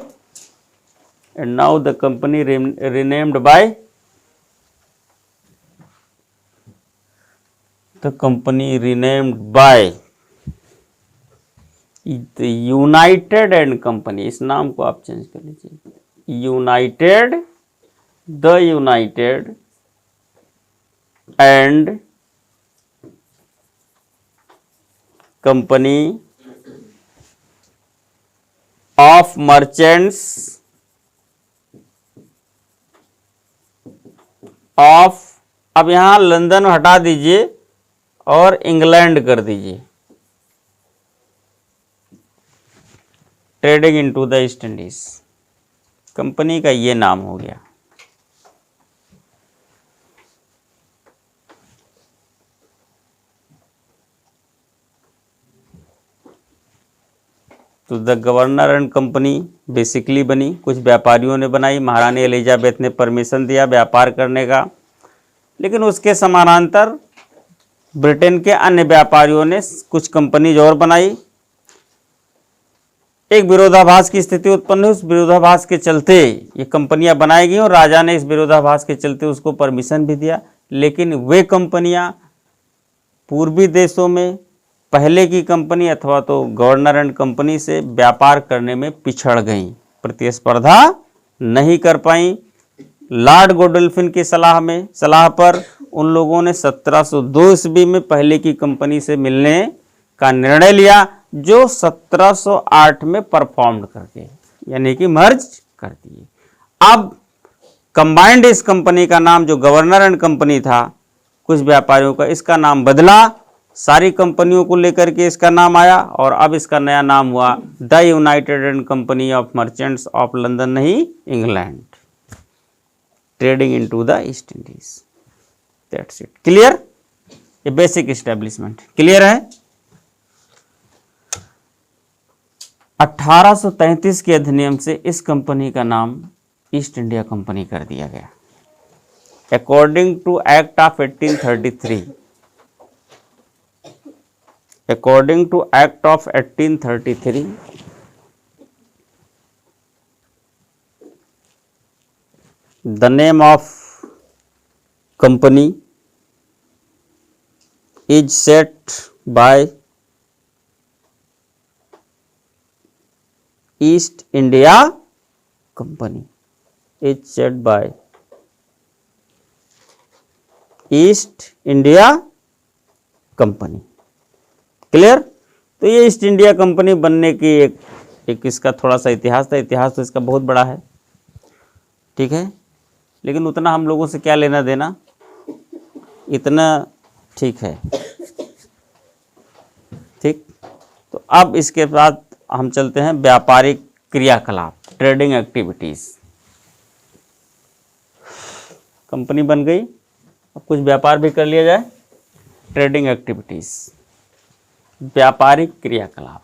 united and company. इस नाम को आप चेंज कर लीजिए, united and company of merchants of, अब यहां लंदन हटा दीजिए और इंग्लैंड कर दीजिए, trading into the East Indies. Company का ये नाम हो गया। तो the governor and company basically बनी, कुछ व्यापारियों ने बनाई, महारानी एलिजाबेथ ने परमिशन दिया व्यापार करने का, लेकिन उसके समानांतर ब्रिटेन के अन्य व्यापारियों ने कुछ कंपनीज और बनाई। एक विरोधाभास की स्थिति उत्पन्न हुई, उस विरोधाभास के चलते ये कंपनियां बनाई गई और राजा ने इस विरोधाभास के चलते उसको परमिशन भी दिया। लेकिन वे कंपनियां पूर्वी देशों में पहले की कंपनी अथवा तो गवर्नर एंड कंपनी से व्यापार करने में पिछड़ गईं, प्रतिस्पर्धा नहीं कर पाई। लॉर्ड गोडोल्फिन की सलाह पर उन लोगों ने 1702 ईस्वी में पहले की कंपनी से मिलने का निर्णय लिया, जो 1708 में परफॉर्म करके यानी कि मर्ज कर दिए। अब कंबाइंड इस कंपनी का नाम जो गवर्नर एंड कंपनी था, कुछ व्यापारियों का, इसका नाम बदला, सारी कंपनियों को लेकर के इसका नाम आया और अब इसका नया नाम हुआ the united and company of merchants of London, नहीं England, trading into the East Indies. That's it. Clear? ये बेसिक एस्टेब्लिशमेंट क्लियर है। 1833 के अधिनियम से इस कंपनी का नाम ईस्ट इंडिया कंपनी कर दिया गया। According to act of 1833, according to act of 1833, the name of company is set by East India Company, is set by East India Company। Clear? तो ये ईस्ट इंडिया कंपनी बनने की एक इसका थोड़ा सा इतिहास था। इतिहास तो इसका बहुत बड़ा है, ठीक है, लेकिन उतना हम लोगों से क्या लेना देना, इतना ठीक है, ठीक। तो अब इसके बाद हम चलते हैं व्यापारिक क्रियाकलाप, ट्रेडिंग एक्टिविटीज। कंपनी बन गई, अब कुछ व्यापार भी कर लिया जाए। ट्रेडिंग एक्टिविटीज, व्यापारिक क्रियाकलाप।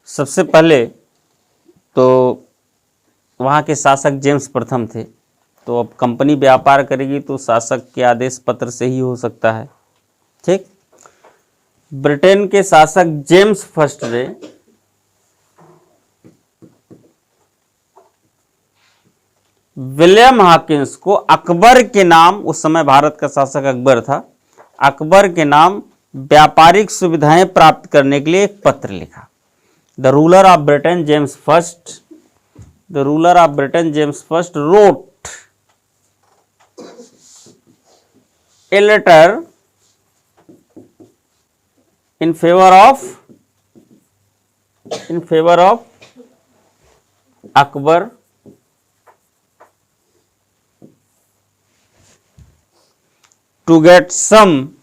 सबसे पहले तो वहाँ के शासक जेम्स प्रथम थे। तो अब कंपनी व्यापार करेगी तो शासक के आदेश पत्र से ही हो सकता है। ठीक। ब्रिटेन के शासक जेम्स फर्स्ट ने विलियम हॉकिंस को अकबर के नाम, उस समय भारत का शासक अकबर था, अकबर के नाम व्यापारिक सुविधाएं प्राप्त करने के लिए एक पत्र लिखा। The ruler of Britain James first, the ruler of Britain James first wrote a letter in favor of Akbar to get some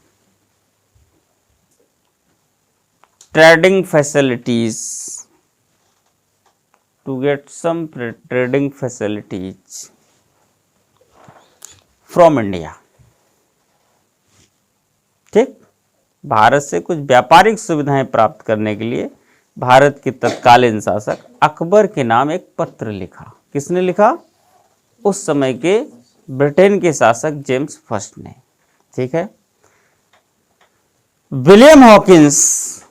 trading facilities, from India। ठीक, भारत से कुछ व्यापारिक सुविधाएं प्राप्त करने के लिए भारत के तत्कालीन शासक अकबर के नाम एक पत्र लिखा। किसने लिखा? उस समय के ब्रिटेन के शासक जेम्स फर्स्ट ने। ठीक है। विलियम हॉकिंस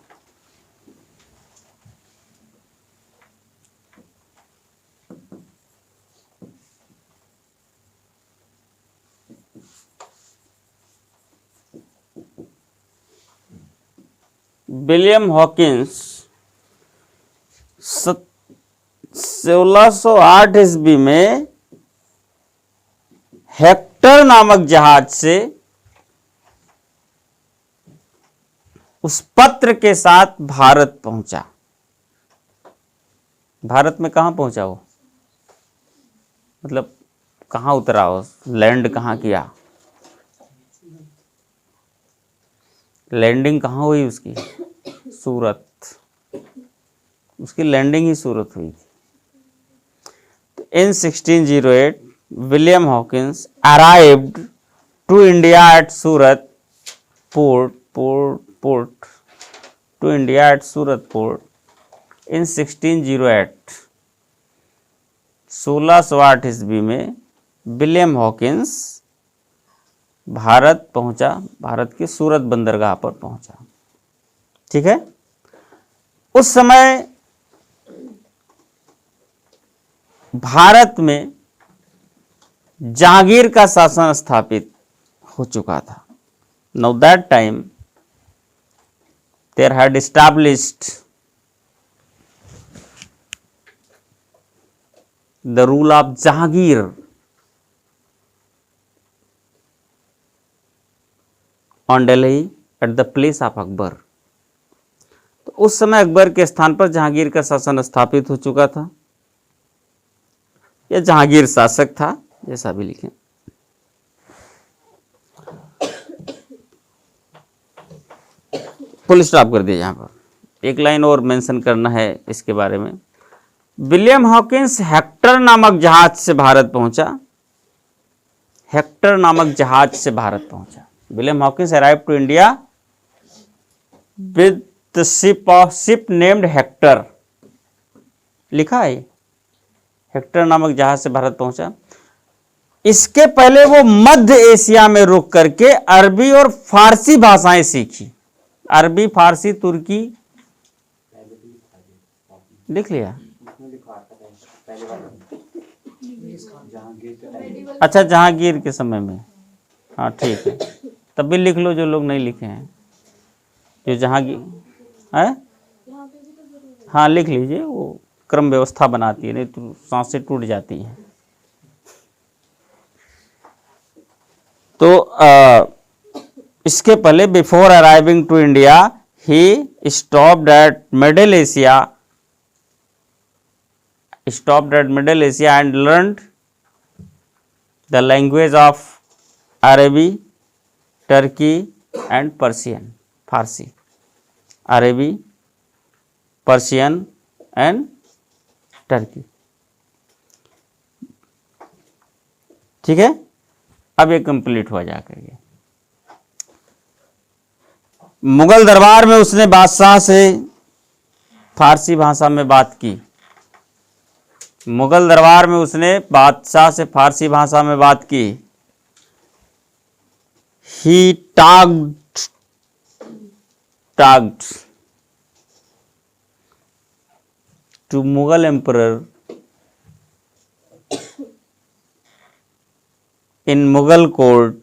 विलियम हॉकिंस 1608 ईस्वी में हेक्टर नामक जहाज से उस पत्र के साथ भारत पहुंचा। भारत में कहां पहुंचा वो? मतलब कहां उतरा हो, लैंड कहां किया, लैंडिंग कहां हुई उसकी? सूरत। उसकी लैंडिंग ही सूरत हुई थी। In 1608 William Hawkins arrived to India at Surat port to India at Surat port in 1608। 1608 ईस्वी में विलियम हॉकिंस भारत पहुंचा, भारत के सूरत बंदरगाह पर पहुंचा। ठीक है। उस समय भारत में जहांगीर का शासन स्थापित हो चुका था। Now that time there had established the rule of Jahangir on Delhi at the place of Akbar. तो उस समय अकबर के स्थान पर जहांगीर का शासन स्थापित हो चुका था, या जहांगीर शासक था, जैसा भी लिखें। फुल स्टॉप कर दिया। यहां पर एक लाइन और मेंशन करना है इसके बारे में। विलियम हॉकिंस हेक्टर नामक जहाज से भारत पहुंचा। हेक्टर नामक जहाज से भारत पहुंचा। William Hawkins arrived to India with the ship named Hector। लिखा है, हेक्टर नामक जहाज से भारत पहुंचा। इसके पहले वो मध्य एशिया में रुक करके अरबी और फारसी भाषाएं सीखी। अरबी, फारसी, तुर्की लिख लिया। अच्छा, जहांगीर के समय में। हाँ ठीक है, तब भी लिख लो जो लोग नहीं लिखे हैं। जो जहांगीर है, हाँ लिख लीजिए, वो क्रम व्यवस्था बनाती है, नहीं तो सांसें टूट जाती हैं। तो इसके पहले बिफोर अराइविंग टू इंडिया ही stopped at Middle Asia and learned the language of Arabi, Turki and Persian. Farsi, Arabi, Persian and Turkey. ठीक है। अब ये कंप्लीट हुआ जाकर के मुगल दरबार में उसने बादशाह से फारसी भाषा में बात की। मुगल दरबार में उसने बादशाह से फारसी भाषा में बात की। He talked talked to Mughal emperor in Mughal court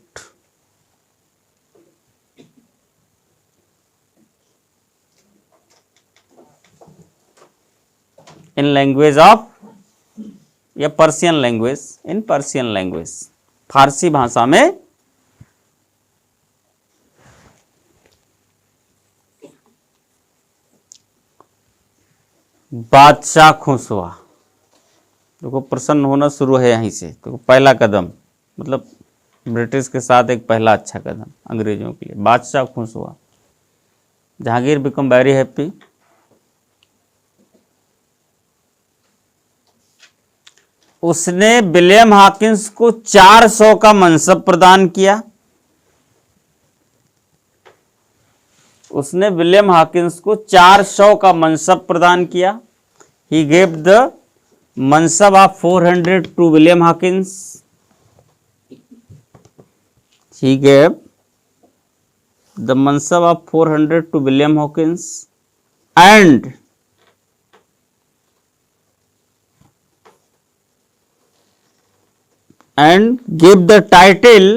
in language of या Persian language, in Persian language, फारसी भाषा में बादशाह खुश हुआ। देखो प्रसन्न होना शुरू है यहीं से। तो पहला कदम मतलब ब्रिटिश के साथ एक पहला अच्छा कदम अंग्रेजों के लिए। बादशाह खुश हुआ, जहांगीर बिकम वेरी हैप्पी। उसने विलियम हॉकिंस को 400 का मनसब प्रदान किया। उसने विलियम हॉकिंस को 400 का मनसब प्रदान किया। He gave the mansab of 400 to William Hawkins. He gave the mansab of 400 to William Hawkins and gave the title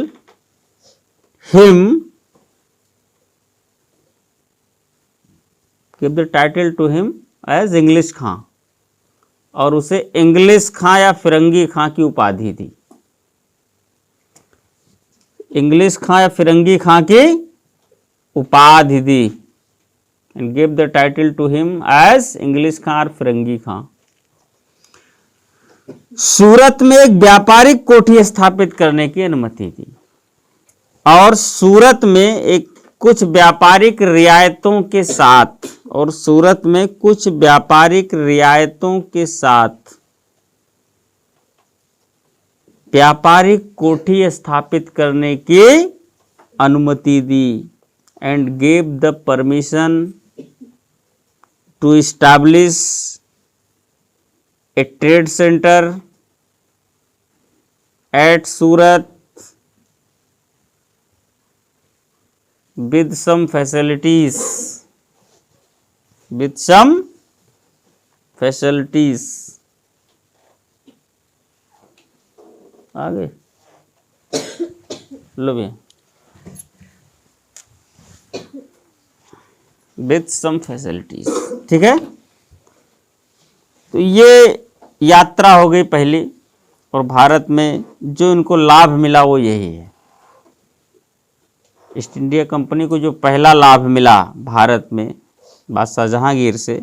to him as English Khan, और उसे इंग्लिश खां या फिरंगी खां की उपाधि दी। इंग्लिश खां या फिरंगी खां की उपाधि दी। and gave the title to him as English Khan और फिरंगी खां। सूरत में एक व्यापारिक कोठी स्थापित करने की अनुमति दी, और सूरत में एक कुछ व्यापारिक रियायतों के साथ, व्यापारिक कोठी स्थापित करने की अनुमति दी। And gave the permission to establish a trade centre at Surat with some facilities, आगे लो भी with some facilities। ठीक है, तो ये यात्रा हो गई पहली, और भारत में जो इनको लाभ मिला वो यही है। ईस्ट इंडिया कंपनी को जो पहला लाभ मिला भारत में बादशाह जहांगीर से,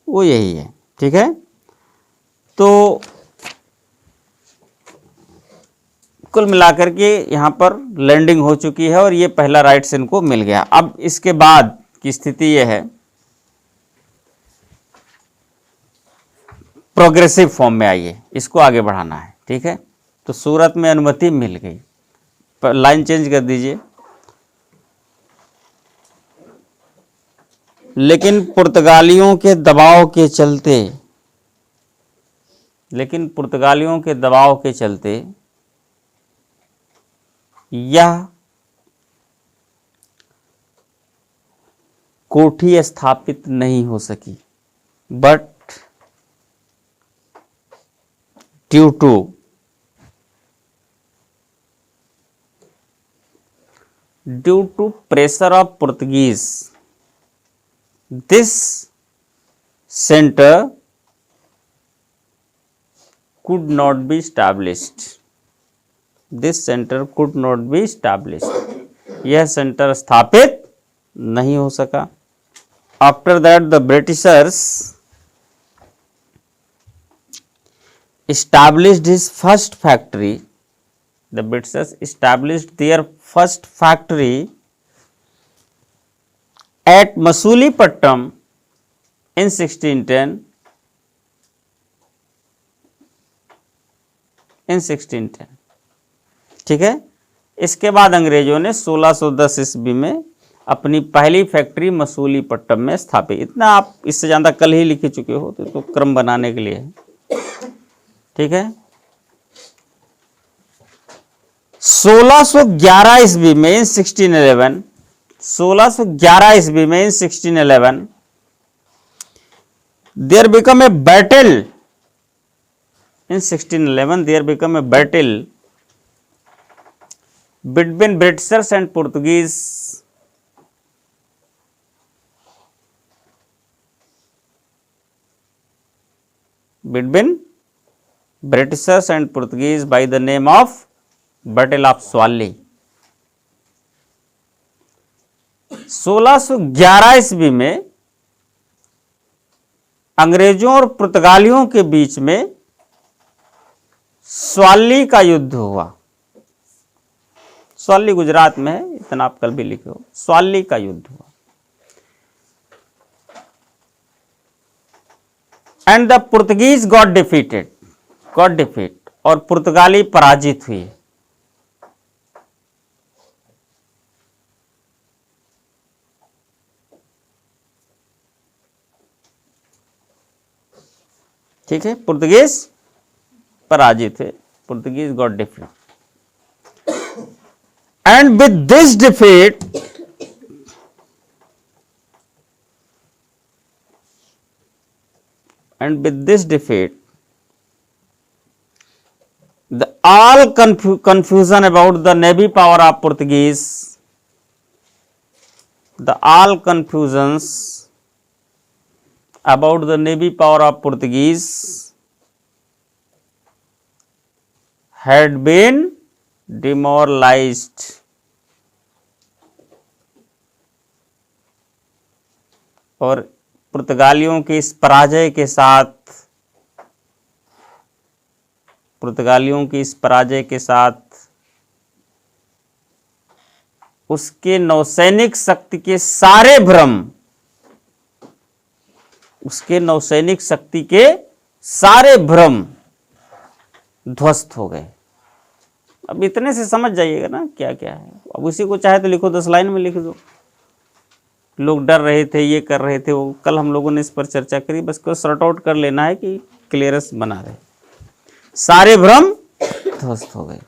वो यही है। ठीक है, तो कुल मिलाकर के यहाँ पर लैंडिंग हो चुकी है और ये पहला राइट्स इनको मिल गया। अब इसके बाद की स्थिति ये है, प्रोग्रेसिव फॉर्म में आइए, इसको आगे बढ़ाना है। ठीक है, तो सूरत में अनुमति मिल गई, लाइन चेंज कर दीजिए। लेकिन पुर्तगालियों के दबाव के चलते यह कोठी स्थापित नहीं हो सकी। But due to pressure of Portuguese, this center could not be established। यह सेंटर स्थापित नहीं हो सका। After that the Britishers established his first factory। The Britishers established their first factory at Masulipatam in 1610। ठीक है, इसके बाद अंग्रेजों ने 1610 ईस्वी में अपनी पहली फैक्ट्री मसूलीपट्टम में स्थापित। इतना आप इससे ज्यादा कल ही लिख चुके हो, तो क्रम बनाने के लिए है। ठीक है, 1611 ईस्वी में 1611 1611 ईस्वी में, in 1611 there become a battle, in 1611 there become a battle between Britishers and Portuguese, between Britishers and Portuguese by the name of Battle of Swally। 1611 ईस्वी में अंग्रेजों और पुर्तगालियों के बीच में स्वाली का युद्ध हुआ। स्वाली गुजरात में है, इतना आप कल भी लिखे हो। स्वाली का युद्ध हुआ and the Portuguese got defeated, और पुर्तगाली पराजित हुई। ठीक है, पुर्तगीज पराजित हुए, Portuguese got defeated and with this defeat and with this defeat the all confusion about the navy power of Portuguese, the all confusions about the navy power of Portuguese had been demoralized, और पुर्तगालियों की इस पराजय के साथ, पुर्तगालियों की इस पराजय के साथ उसके नौसैनिक शक्ति के सारे भ्रम, उसके नौसैनिक शक्ति के सारे भ्रम ध्वस्त हो गए। अब इतने से समझ जाइएगा ना क्या क्या है। अब उसी को चाहे तो लिखो, 10 लाइन में लिख दो। लोग डर रहे थे, ये कर रहे थे, वो कल हम लोगों ने इस पर चर्चा करी, बस को सॉर्ट आउट कर लेना है कि क्लियरेंस बना रहे। सारे भ्रम ध्वस्त हो गए।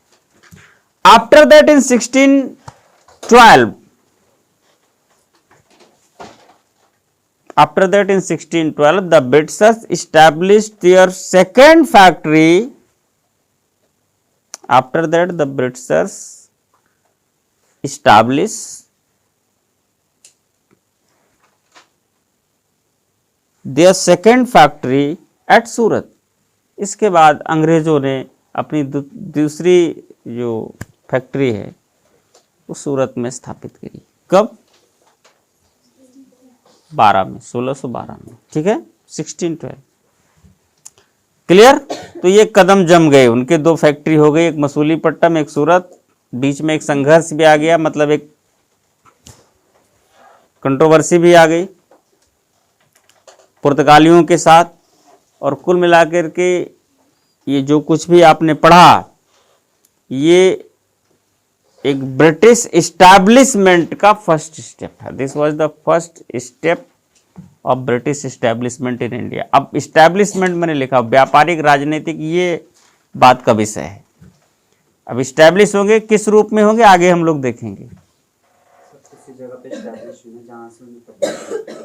After that in 1612, after that in 1612 the Britishers established their second factory, after that the Britishers established their second factory at सूरत। इसके बाद अंग्रेजों ने अपनी दूसरी जो फैक्ट्री है वो सूरत में स्थापित करी। कब? 12 में, 1612 में। ठीक है, 1612। क्लियर? तो ये कदम जम गए उनके। 2 फैक्ट्री हो गई, एक मसूलीपट्टनम, एक सूरत। बीच में एक संघर्ष भी आ गया, मतलब एक कंट्रोवर्सी भी आ गई पुर्तगालियों के साथ। और कुल मिलाकर के ये जो कुछ भी आपने पढ़ा, ये एक ब्रिटिश इस्टेब्लिशमेंट का फर्स्ट स्टेप है। This was the first step of British establishment in India. अब इस्टेब्लिशमेंट मैंने लिखा, व्यापारिक राजनीतिक, ये बात का विषय है। अब इस्टेब्लिश होंगे, किस रूप में होंगे आगे हम लोग देखेंगे।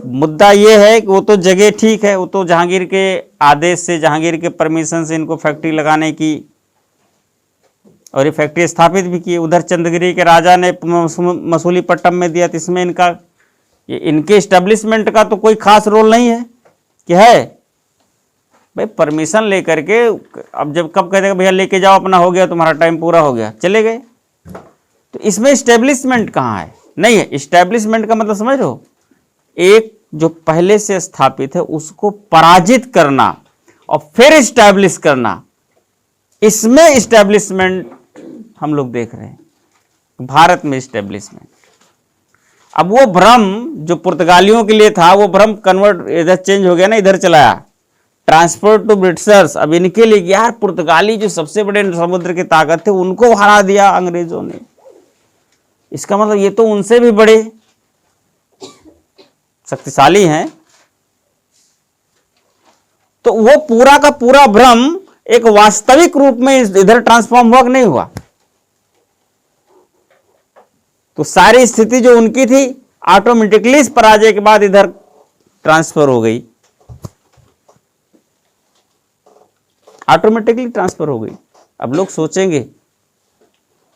मुद्दा ये है कि वो तो जगह ठीक है, वो तो जहांगीर के आदेश से, जहांगीर के परमिशन से इनको फैक्ट्री लगाने की, और ये फैक्ट्री स्थापित भी की। उधर चंद्रगिरी के राजा ने मसूलीपट्टनम में दिया, तो इसमें इनका, ये इनके इस्टेब्लिशमेंट का तो कोई खास रोल नहीं है कि है भाई परमिशन लेकर के। अब जब कब कहते हैं भैया लेके जाओ, अपना हो गया, तुम्हारा टाइम पूरा हो गया, चले गए। तो इसमें इस्टेब्लिशमेंट कहाँ है? नहीं है। इस्टेब्लिशमेंट का मतलब समझ रहे हो, एक जो पहले से स्थापित है उसको पराजित करना और फिर इस्टेब्लिश करना, इसमें इस्टेब्लिशमेंट हम लोग देख रहे हैं भारत में। इस्टेब्लिशमेंट, अब वो भ्रम जो पुर्तगालियों के लिए था, वो भ्रम कन्वर्ट इधर चेंज हो गया ना, इधर चलाया, ट्रांसफर टू ब्रिटिशर्स। अब इनके लिए यार पुर्तगाली जो सबसे बड़े समुद्र की ताकत थे, उनको हरा दिया अंग्रेजों ने। इसका मतलब ये तो उनसे भी बड़े शक्तिशाली हैं। तो वो पूरा का पूरा भ्रम एक वास्तविक रूप में इधर ट्रांसफॉर्म हुआ कि नहीं हुआ? तो सारी स्थिति जो उनकी थी ऑटोमेटिकली इस पराजय के बाद इधर ट्रांसफर हो गई, ऑटोमेटिकली ट्रांसफर हो गई। अब लोग सोचेंगे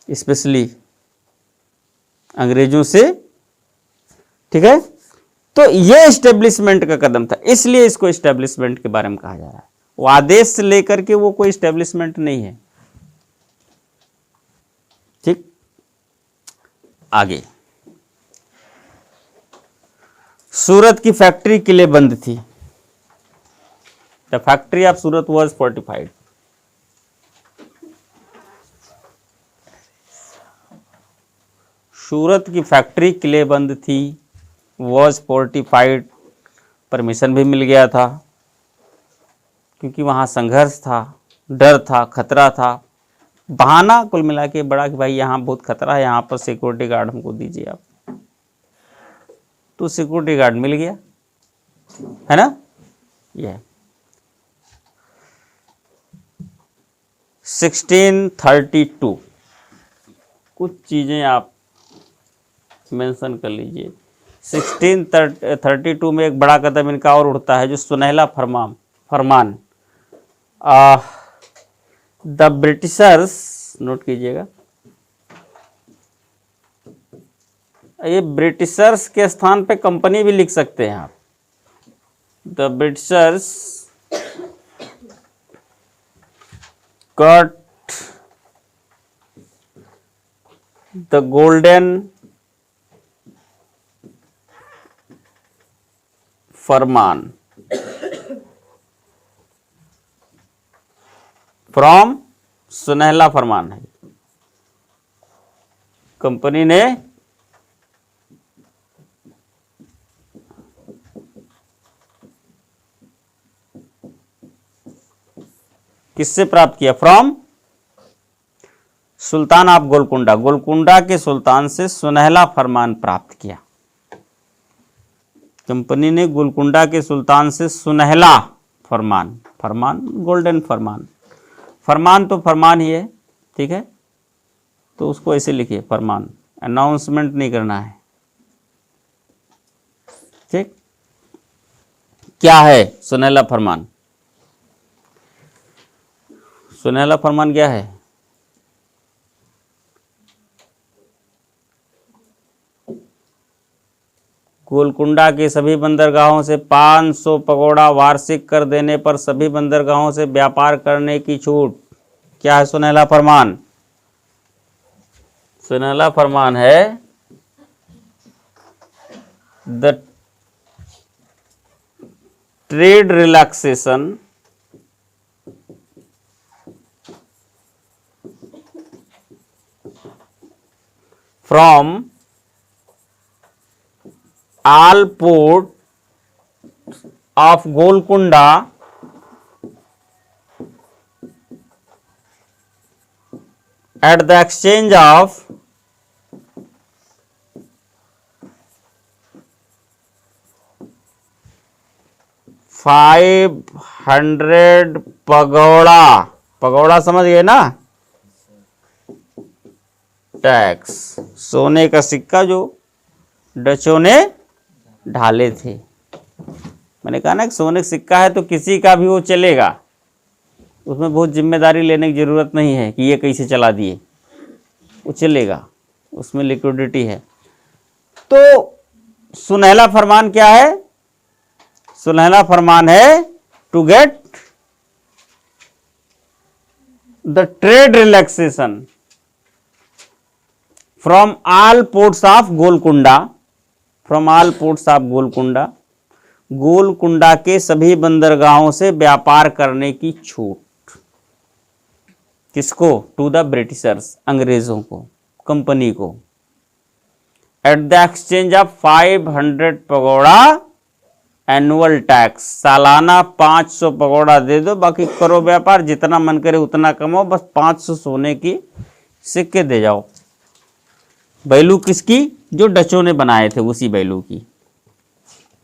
स्पेशली अंग्रेजों से, ठीक है। तो ये एस्टेब्लिशमेंट का कदम था, इसलिए इसको एस्टेब्लिशमेंट के बारे में कहा जा रहा है। वो आदेश से लेकर के वो कोई एस्टेब्लिशमेंट नहीं है। ठीक, आगे सूरत की फैक्ट्री किले बंद थी। The factory of Surat was fortified. Surat की फैक्ट्री किले बंद थी, वॉज फोर्टिफाइड, परमिशन भी मिल गया था, क्योंकि वहाँ संघर्ष था, डर था, खतरा था, बहाना कुल मिला के बड़ा कि भाई यहाँ बहुत खतरा है, यहाँ पर सिक्योरिटी गार्ड हमको दीजिए आप। तो सिक्योरिटी गार्ड मिल गया, है ना। यह 1632 कुछ चीज़ें आप मेंशन कर लीजिए। 1632 में एक बड़ा कदम इनका और उठता है, जो सुनहला फरमान। द ब्रिटिशर्स, नोट कीजिएगा, ये ब्रिटिशर्स के स्थान पे कंपनी भी लिख सकते हैं आप। The Britishers cut the golden farman from, सुनहला फरमान है, कंपनी ने किससे प्राप्त किया? From sultan of Golconda, Golconda के सुल्तान से सुनहला फरमान प्राप्त किया। कंपनी ने गोलकुंडा के सुल्तान से सुनहला फरमान, फरमान गोल्डन फरमान, फरमान तो फरमान ही है, ठीक है। तो उसको ऐसे लिखिए फरमान, अनाउंसमेंट नहीं करना है, ठीक। क्या है सुनहला फरमान? सुनहला फरमान क्या है? गोलकुंडा के सभी बंदरगाहों से 500 पगोड़ा वार्षिक कर देने पर सभी बंदरगाहों से व्यापार करने की छूट। क्या है सुनहला फरमान? सुनहला फरमान है the trade relaxation from all port of Golconda at the exchange of $500 pagoda, pagoda समझ गए ना, टैक्स, सोने का सिक्का जो डचों ने ढाले थे। मैंने कहा ना कि सोने का सिक्का है तो किसी का भी वो चलेगा, उसमें बहुत जिम्मेदारी लेने की जरूरत नहीं है कि ये कैसे चला दिए, वो चलेगा, उसमें लिक्विडिटी है। तो सुनहला फरमान क्या है? सुनहला फरमान है to get the trade relaxation from all ports of Golconda, from all ports of Golconda, Golconda के सभी बंदरगाहों से व्यापार करने की छूट। किसको? टू द ब्रिटिशर्स, अंग्रेजों को, कंपनी को। At the exchange of 500 pagoda annual tax, सालाना 500 पगोड़ा दे दो, बाकी करो व्यापार, जितना मन करे उतना कमाओ, बस 500 सोने की सिक्के दे जाओ। बैलू किसकी? जो डचों ने बनाए थे, उसी बैलू की,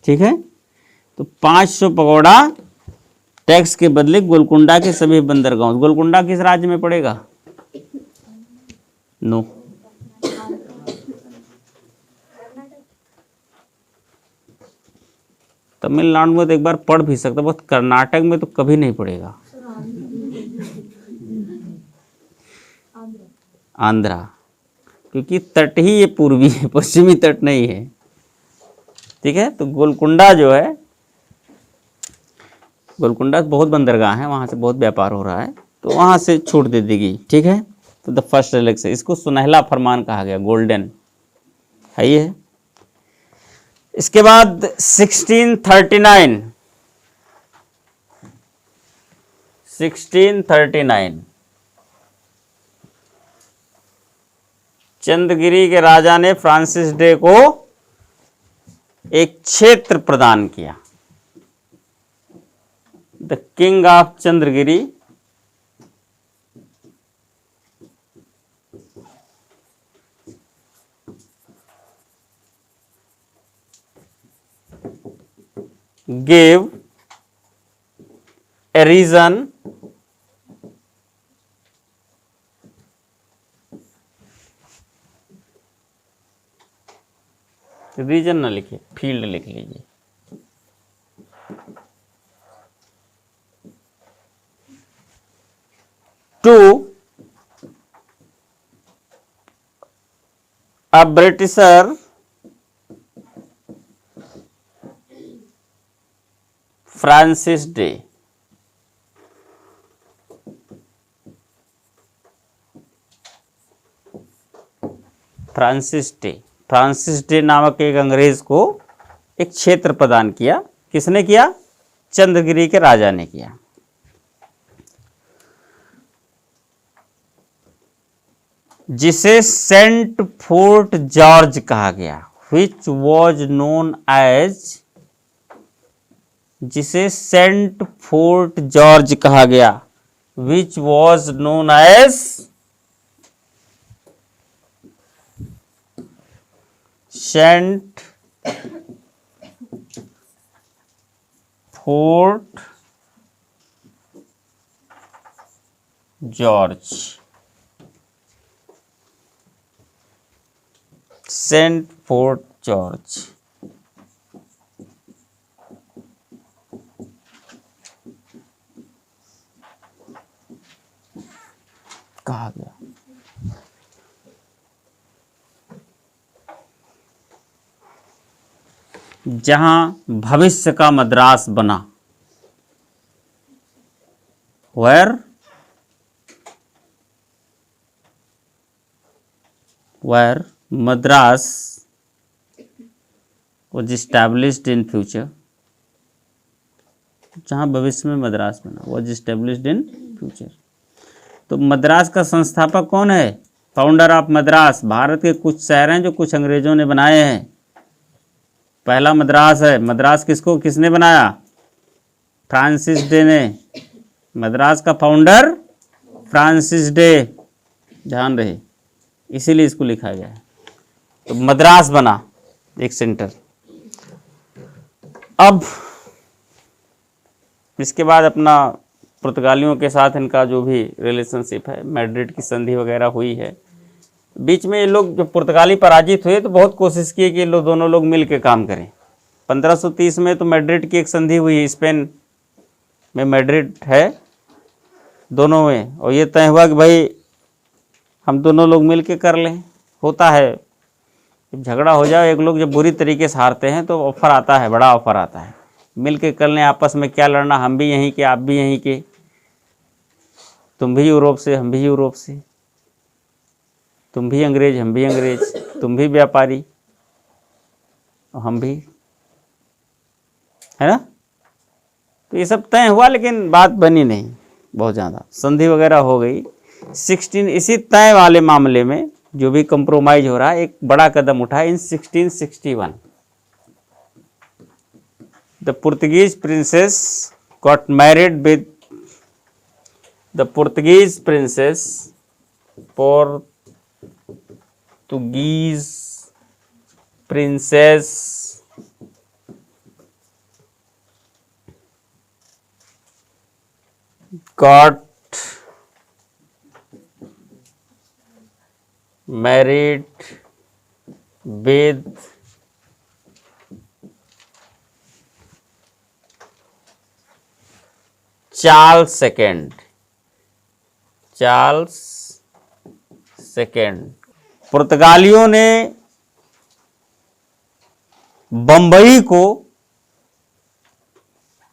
ठीक है। तो 500 पगोड़ा टैक्स के बदले गोलकुंडा के सभी बंदरगाहों। गोलकुंडा किस राज्य में पड़ेगा? नो, तमिलनाडु में तो एक बार पढ़ भी सकता, बस कर्नाटक में तो कभी नहीं पढ़ेगा। आंध्रा, क्योंकि तट ही ये पूर्वी है, पश्चिमी तट नहीं है। ठीक है, तो गोलकुंडा जो है, गोलकुंडा बहुत बंदरगाह है, वहाँ से बहुत व्यापार हो रहा है, तो वहाँ से छूट दे देगी। ठीक है, तो द फर्स्ट रिलैक्स, इसको सुनहला फरमान कहा गया, गोल्डन है ये। इसके बाद 1639 चंद्रगिरी के राजा ने फ्रांसिस डे को एक क्षेत्र प्रदान किया। The king of Chandragiri gave a region region ना लिखिए, फील्ड लिख लीजिए। To a Britisher Francis Day. Francis Day नामक एक अंग्रेज को एक क्षेत्र प्रदान किया। किसने किया? चंद्रगिरी के राजा ने किया। जिसे सेंट फोर्ट जॉर्ज कहा गया, विच वॉज नोन एज, जिसे सेंट फोर्ट जॉर्ज कहा गया, which was known as Saint Fort George. Saint Fort George कहा गया। जहां भविष्य का मद्रास बना। where Madras was established in future, जहां भविष्य में मद्रास बना, was established in future। तो मद्रास का संस्थापक कौन है? Founder of Madras. भारत के कुछ शहर हैं जो कुछ अंग्रेजों ने बनाए हैं। पहला मद्रास है। मद्रास किसने बनाया? फ्रांसिस डे ने। मद्रास का फाउंडर फ्रांसिस डे, ध्यान रहे, इसीलिए इसको लिखा गया है। तो मद्रास बना एक सेंटर। अब इसके बाद अपना पुर्तगालियों के साथ इनका जो भी रिलेशनशिप है, मैड्रिड की संधि वगैरह हुई है। बीच में ये लोग जब पुर्तगाली पराजित हुए तो बहुत कोशिश की कि दोनों लोग मिल के काम करें। 1530 में तो मैड्रिड की एक संधि हुई, स्पेन में मैड्रिड है दोनों में, और ये तय हुआ कि भाई हम दोनों लोग मिल के कर लें। होता है जब झगड़ा हो जाए, एक लोग जब बुरी तरीके से हारते हैं तो ऑफर आता है, बड़ा ऑफर आता है, मिल के कर लें, आपस में क्या लड़ना, हम भी यहीं के आप भी यहीं के, तुम भी यूरोप से हम भी यूरोप से, तुम भी अंग्रेज हम भी अंग्रेज, तुम भी व्यापारी हम भी, है ना। तो ये सब तय हुआ, लेकिन बात बनी नहीं बहुत ज़्यादा। संधि वगैरह हो गई। 16 इसी तय वाले मामले में जो भी कंप्रोमाइज हो रहा है, एक बड़ा कदम उठा इन 1661। The Portuguese princess got married with the Portuguese princess Portuguese princess got married with Charles second, Charles second. पुर्तगालियों ने बंबई को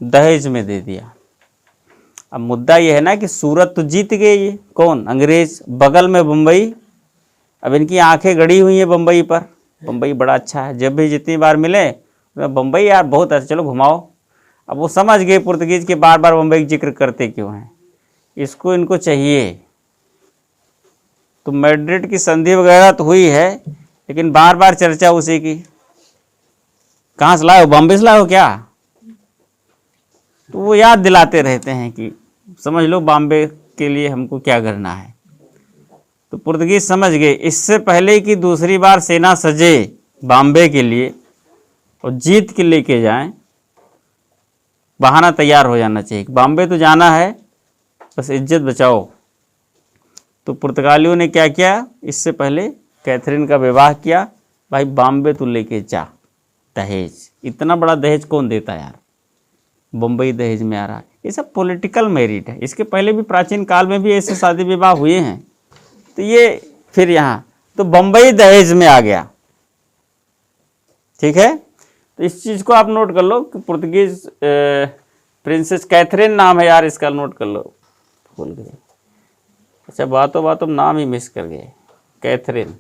दहेज में दे दिया। अब मुद्दा यह है ना कि सूरत तो जीत गए, ये कौन, अंग्रेज, बगल में बंबई। अब इनकी आंखें गड़ी हुई हैं बंबई पर, बंबई बड़ा अच्छा है, जब भी जितनी बार मिले तो बंबई यार बहुत अच्छा, चलो घुमाओ। अब वो समझ गए पुर्तगीज के बार बार बंबई का जिक्र करते क्यों हैं, इसको इनको चाहिए। तो मैड्रिड की संधि वगैरह तो हुई है, लेकिन बार बार चर्चा उसी की। कहाँ से लाए हो, बॉम्बे से लाए हो क्या, तो वो याद दिलाते रहते हैं कि समझ लो बॉम्बे के लिए हमको क्या करना है। तो पुर्तगीज समझ गए, इससे पहले कि दूसरी बार सेना सजे बॉम्बे के लिए और जीत के लेके जाएं, बहाना तैयार हो जाना चाहिए, बॉम्बे तो जाना है, बस इज्जत बचाओ। तो पुर्तगालियों ने क्या किया, इससे पहले कैथरीन का विवाह किया, भाई बॉम्बे तू लेके जा, दहेज, इतना बड़ा दहेज कौन देता यार, बम्बई दहेज में आ रहा है। ये सब पॉलिटिकल मेरिट है, इसके पहले भी प्राचीन काल में भी ऐसे शादी विवाह हुए हैं। तो ये फिर यहाँ तो बम्बई दहेज में आ गया, ठीक है। तो इस चीज़ को आप नोट कर लो कि पुर्तगीज प्रिंसेस कैथरीन नाम है यार, इसका नोट कर लो, भूल गए। अच्छा बातों बातों नाम ही मिस कर गए, Catherine.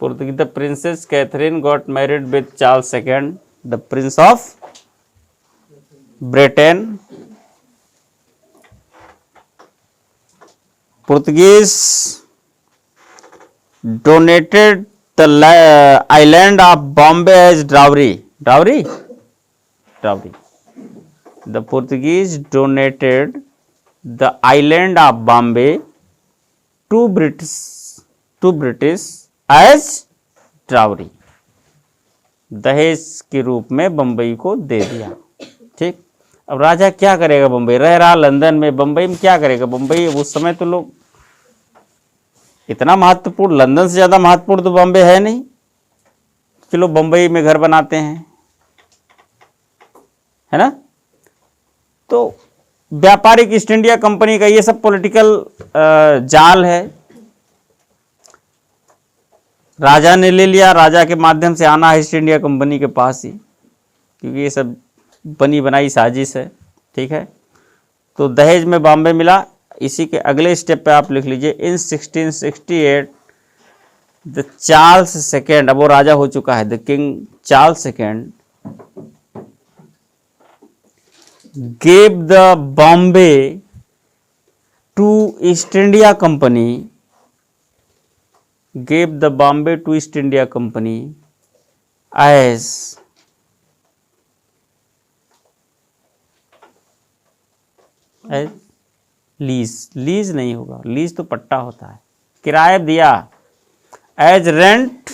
Portuguese, the Princess Catherine got married with Charles II, the Prince of Britain. Portuguese donated the island of Bombay as dowry. Dowry? Dowry. The Portuguese donated the island of Bombay to British as dowry, दहेज के रूप में बंबई को दे दिया, ठीक। अब राजा क्या करेगा, बंबई रह रहा लंदन में, बंबई में क्या करेगा, बंबई उस समय तो लोग इतना महत्वपूर्ण, लंदन से ज्यादा महत्वपूर्ण तो बॉम्बे है नहीं, चलो बंबई में घर बनाते हैं, है ना। तो व्यापारिक ईस्ट इंडिया कंपनी का ये सब पॉलिटिकल जाल है, राजा ने ले लिया, राजा के माध्यम से आना है ईस्ट इंडिया कंपनी के पास ही, क्योंकि ये सब बनी बनाई साजिश है, ठीक है। तो दहेज में बॉम्बे मिला। इसी के अगले स्टेप पे आप लिख लीजिए, इन 1668 द चार्ल्स सेकेंड, अब वो राजा हो चुका है, the king Charles second gave the Bombay to East India Company, gave the Bombay to East India Company as lease, lease नहीं होगा, लीज तो पट्टा होता है, किराया दिया, एज रेंट।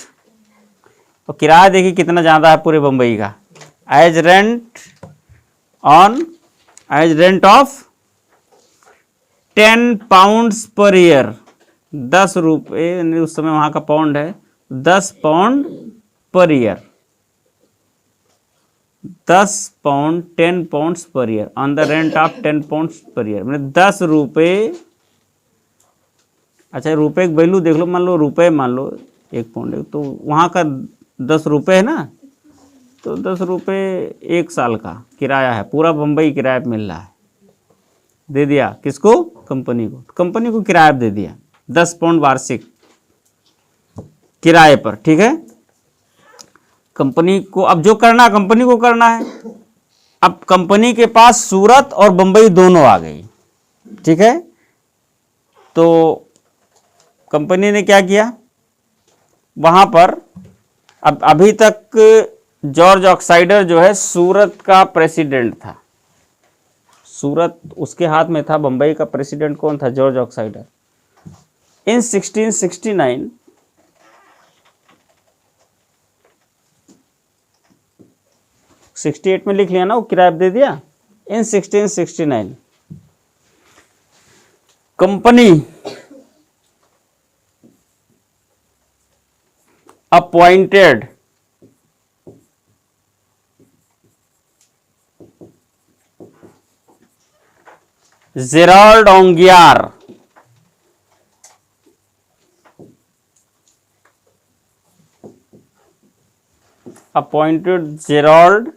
और किराया देखिए कितना ज़्यादा है पूरे बम्बई का, as rent on, as rent of 10 pounds per year, 10 रुपये, उस समय वहां का पाउंड है, 10 पाउंड पर year, 10 pound 10 pounds per year, on the rent of 10 pounds per year, मैंने 10 रुपये। अच्छा रुपये का वैल्यू देख लो, मान लो रुपये, मान लो 1 पाउंड, तो वहाँ का 10 रुपये है ना, तो 10 रुपये 1 साल का किराया है, पूरा बम्बई किराया मिल रहा है, दे दिया किसको, कंपनी को, कंपनी को किराया दे दिया 10 पाउंड वार्षिक किराए पर, ठीक है। कंपनी को अब जो करना कंपनी को करना है। अब कंपनी के पास सूरत और बंबई दोनों आ गई, ठीक है। तो कंपनी ने क्या किया, वहां पर अब अभी तक जॉर्ज ऑक्साइडर जो है सूरत का प्रेसिडेंट था, सूरत उसके हाथ में था, बंबई का प्रेसिडेंट कौन था, जॉर्ज ऑक्साइडर। इन 1669 68 में लिख लिया ना, वो किराया दे दिया। In 1669 company appointed Gerald Aungier, appointed Gerald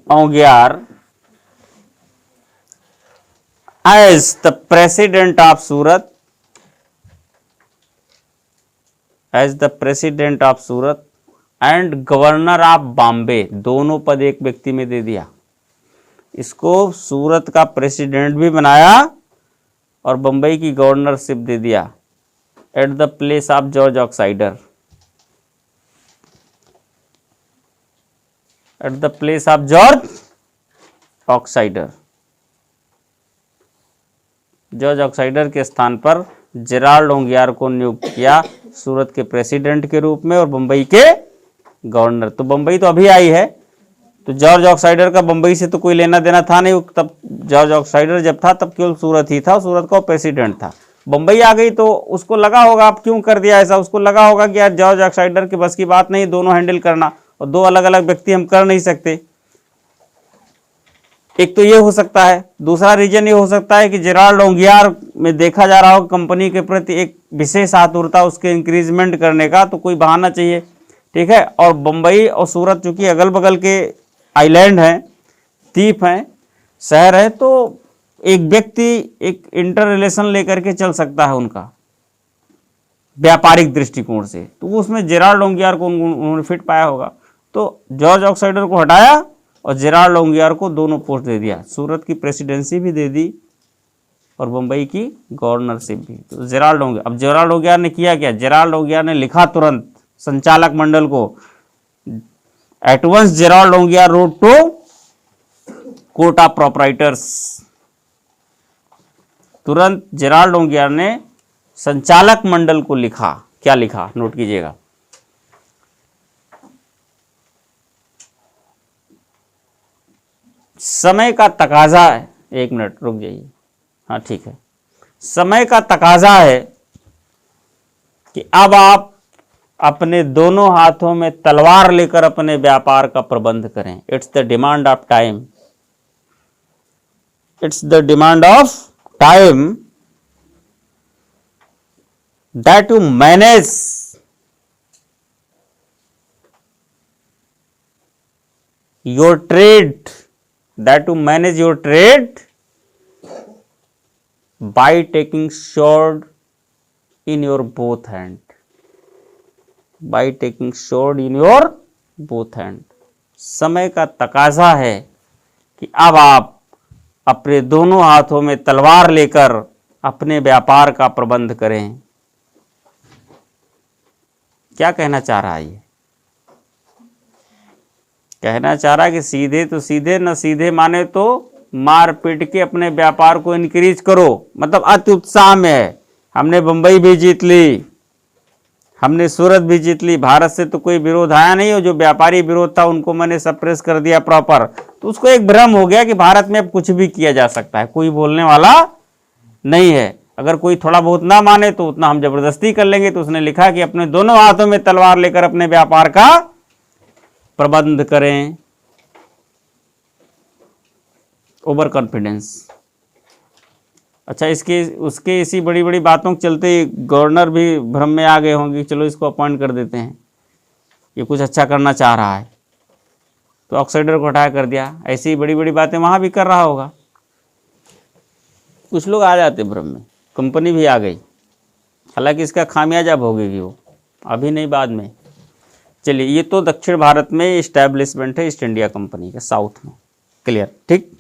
Ongiar as the president of Surat, as the president of Surat and governor of Bombay, दोनों पद एक व्यक्ति में दे दिया। इसको सूरत का प्रेसिडेंट भी बनाया और बंबई की गवर्नरशिप दे दिया at the place of George Oxenden, at the place of George Oxenden. George Oxenden के स्थान पर जेराल्ड ओंगियार को नियुक्त किया सूरत के प्रेसिडेंट के रूप में और बंबई के गवर्नर। तो बंबई तो अभी आई है, तो जॉर्ज ऑक्साइडर का बंबई से तो कोई लेना देना था नहीं। तब जॉर्ज ऑक्साइडर जब था तब केवल सूरत ही था, सूरत का प्रेसिडेंट था। बंबई आ गई तो उसको लगा होगा आप क्यों कर दिया ऐसा, उसको लगा होगा कि यार जॉर्ज ऑक्साइडर के बस की बात नहीं दोनों हैंडल करना, और दो अलग अलग व्यक्ति हम कर नहीं सकते। एक तो ये हो सकता है, दूसरा रीजन ये हो सकता है कि जेराल्ड ओंगियार में देखा जा रहा हो कंपनी के प्रति एक विशेष आतुरता उसके इंक्रीजमेंट करने का, तो कोई बहाना चाहिए, ठीक है। और बंबई और सूरत चूंकि अगल बगल के आइलैंड हैं, द्वीप हैं, शहर है, तो एक व्यक्ति एक इंटर रिलेशन लेकर के चल सकता है उनका व्यापारिक दृष्टिकोण से, तो उसमें जेराल्ड ओंगियार को उन्होंने फिट पाया होगा। तो जॉर्ज ऑक्साइडर को हटाया और जेराल्ड ओंगियार को दोनों पोस्ट दे दिया, सूरत की प्रेसिडेंसी भी दे दी और बंबई की गवर्नरशिप भी। तो जेराल्ड ओंगियार, अब जेराल्ड ओंगियार ने किया क्या, जेराल्ड ओंगियार ने लिखा तुरंत संचालक मंडल को, at once Gerald Aungier rode to court of proprietors, तुरंत जेराल्ड ओंगियार ने संचालक मंडल को लिखा, क्या लिखा नोट कीजिएगा, समय का तकाजा है, एक मिनट रुक जाइए, हाँ ठीक है, समय का तकाजा है कि अब आप अपने दोनों हाथों में तलवार लेकर अपने व्यापार का प्रबंध करें। It's the demand of time, it's the demand of time that you manage your trade, that to manage your trade by taking sword in your both hand, by taking sword in your both hand। समय का तकाजा है कि अब आप अपने दोनों हाथों में तलवार लेकर अपने व्यापार का प्रबंध करें। क्या कहना चाह रहा है ये, कहना चाह रहा है कि सीधे तो सीधे, न सीधे माने तो मार पीट के अपने व्यापार को इंक्रीज करो। मतलब अति उत्साह में है, हमने बंबई भी जीत ली, हमने सूरत भी जीत ली, भारत से तो कोई विरोध आया नहीं, और जो व्यापारी विरोध था उनको मैंने सप्रेस कर दिया प्रॉपर। तो उसको एक भ्रम हो गया कि भारत में अब कुछ भी किया जा सकता है, कोई बोलने वाला नहीं है, अगर कोई थोड़ा बहुत ना माने तो उतना हम जबरदस्ती कर लेंगे। तो उसने लिखा कि अपने दोनों हाथों में तलवार लेकर अपने व्यापार का प्रबंध करें। Over confidence. अच्छा, इसके उसके इसी बड़ी बड़ी बातों के चलते गवर्नर भी भ्रम में आ गए होंगे, चलो इसको अपॉइंट कर देते हैं, ये कुछ अच्छा करना चाह रहा है, तो ऑक्साइडर को हटाया कर दिया। ऐसी बड़ी बड़ी बातें वहां भी कर रहा होगा। कुछ लोग आ जाते भ्रम में, कंपनी भी आ गई, हालांकि इसका खामियाजा भोगेगी वो, अभी नहीं बाद में। चलिए, ये तो दक्षिण भारत में इस्टेब्लिशमेंट है ईस्ट इंडिया कंपनी का, साउथ में। क्लियर, ठीक।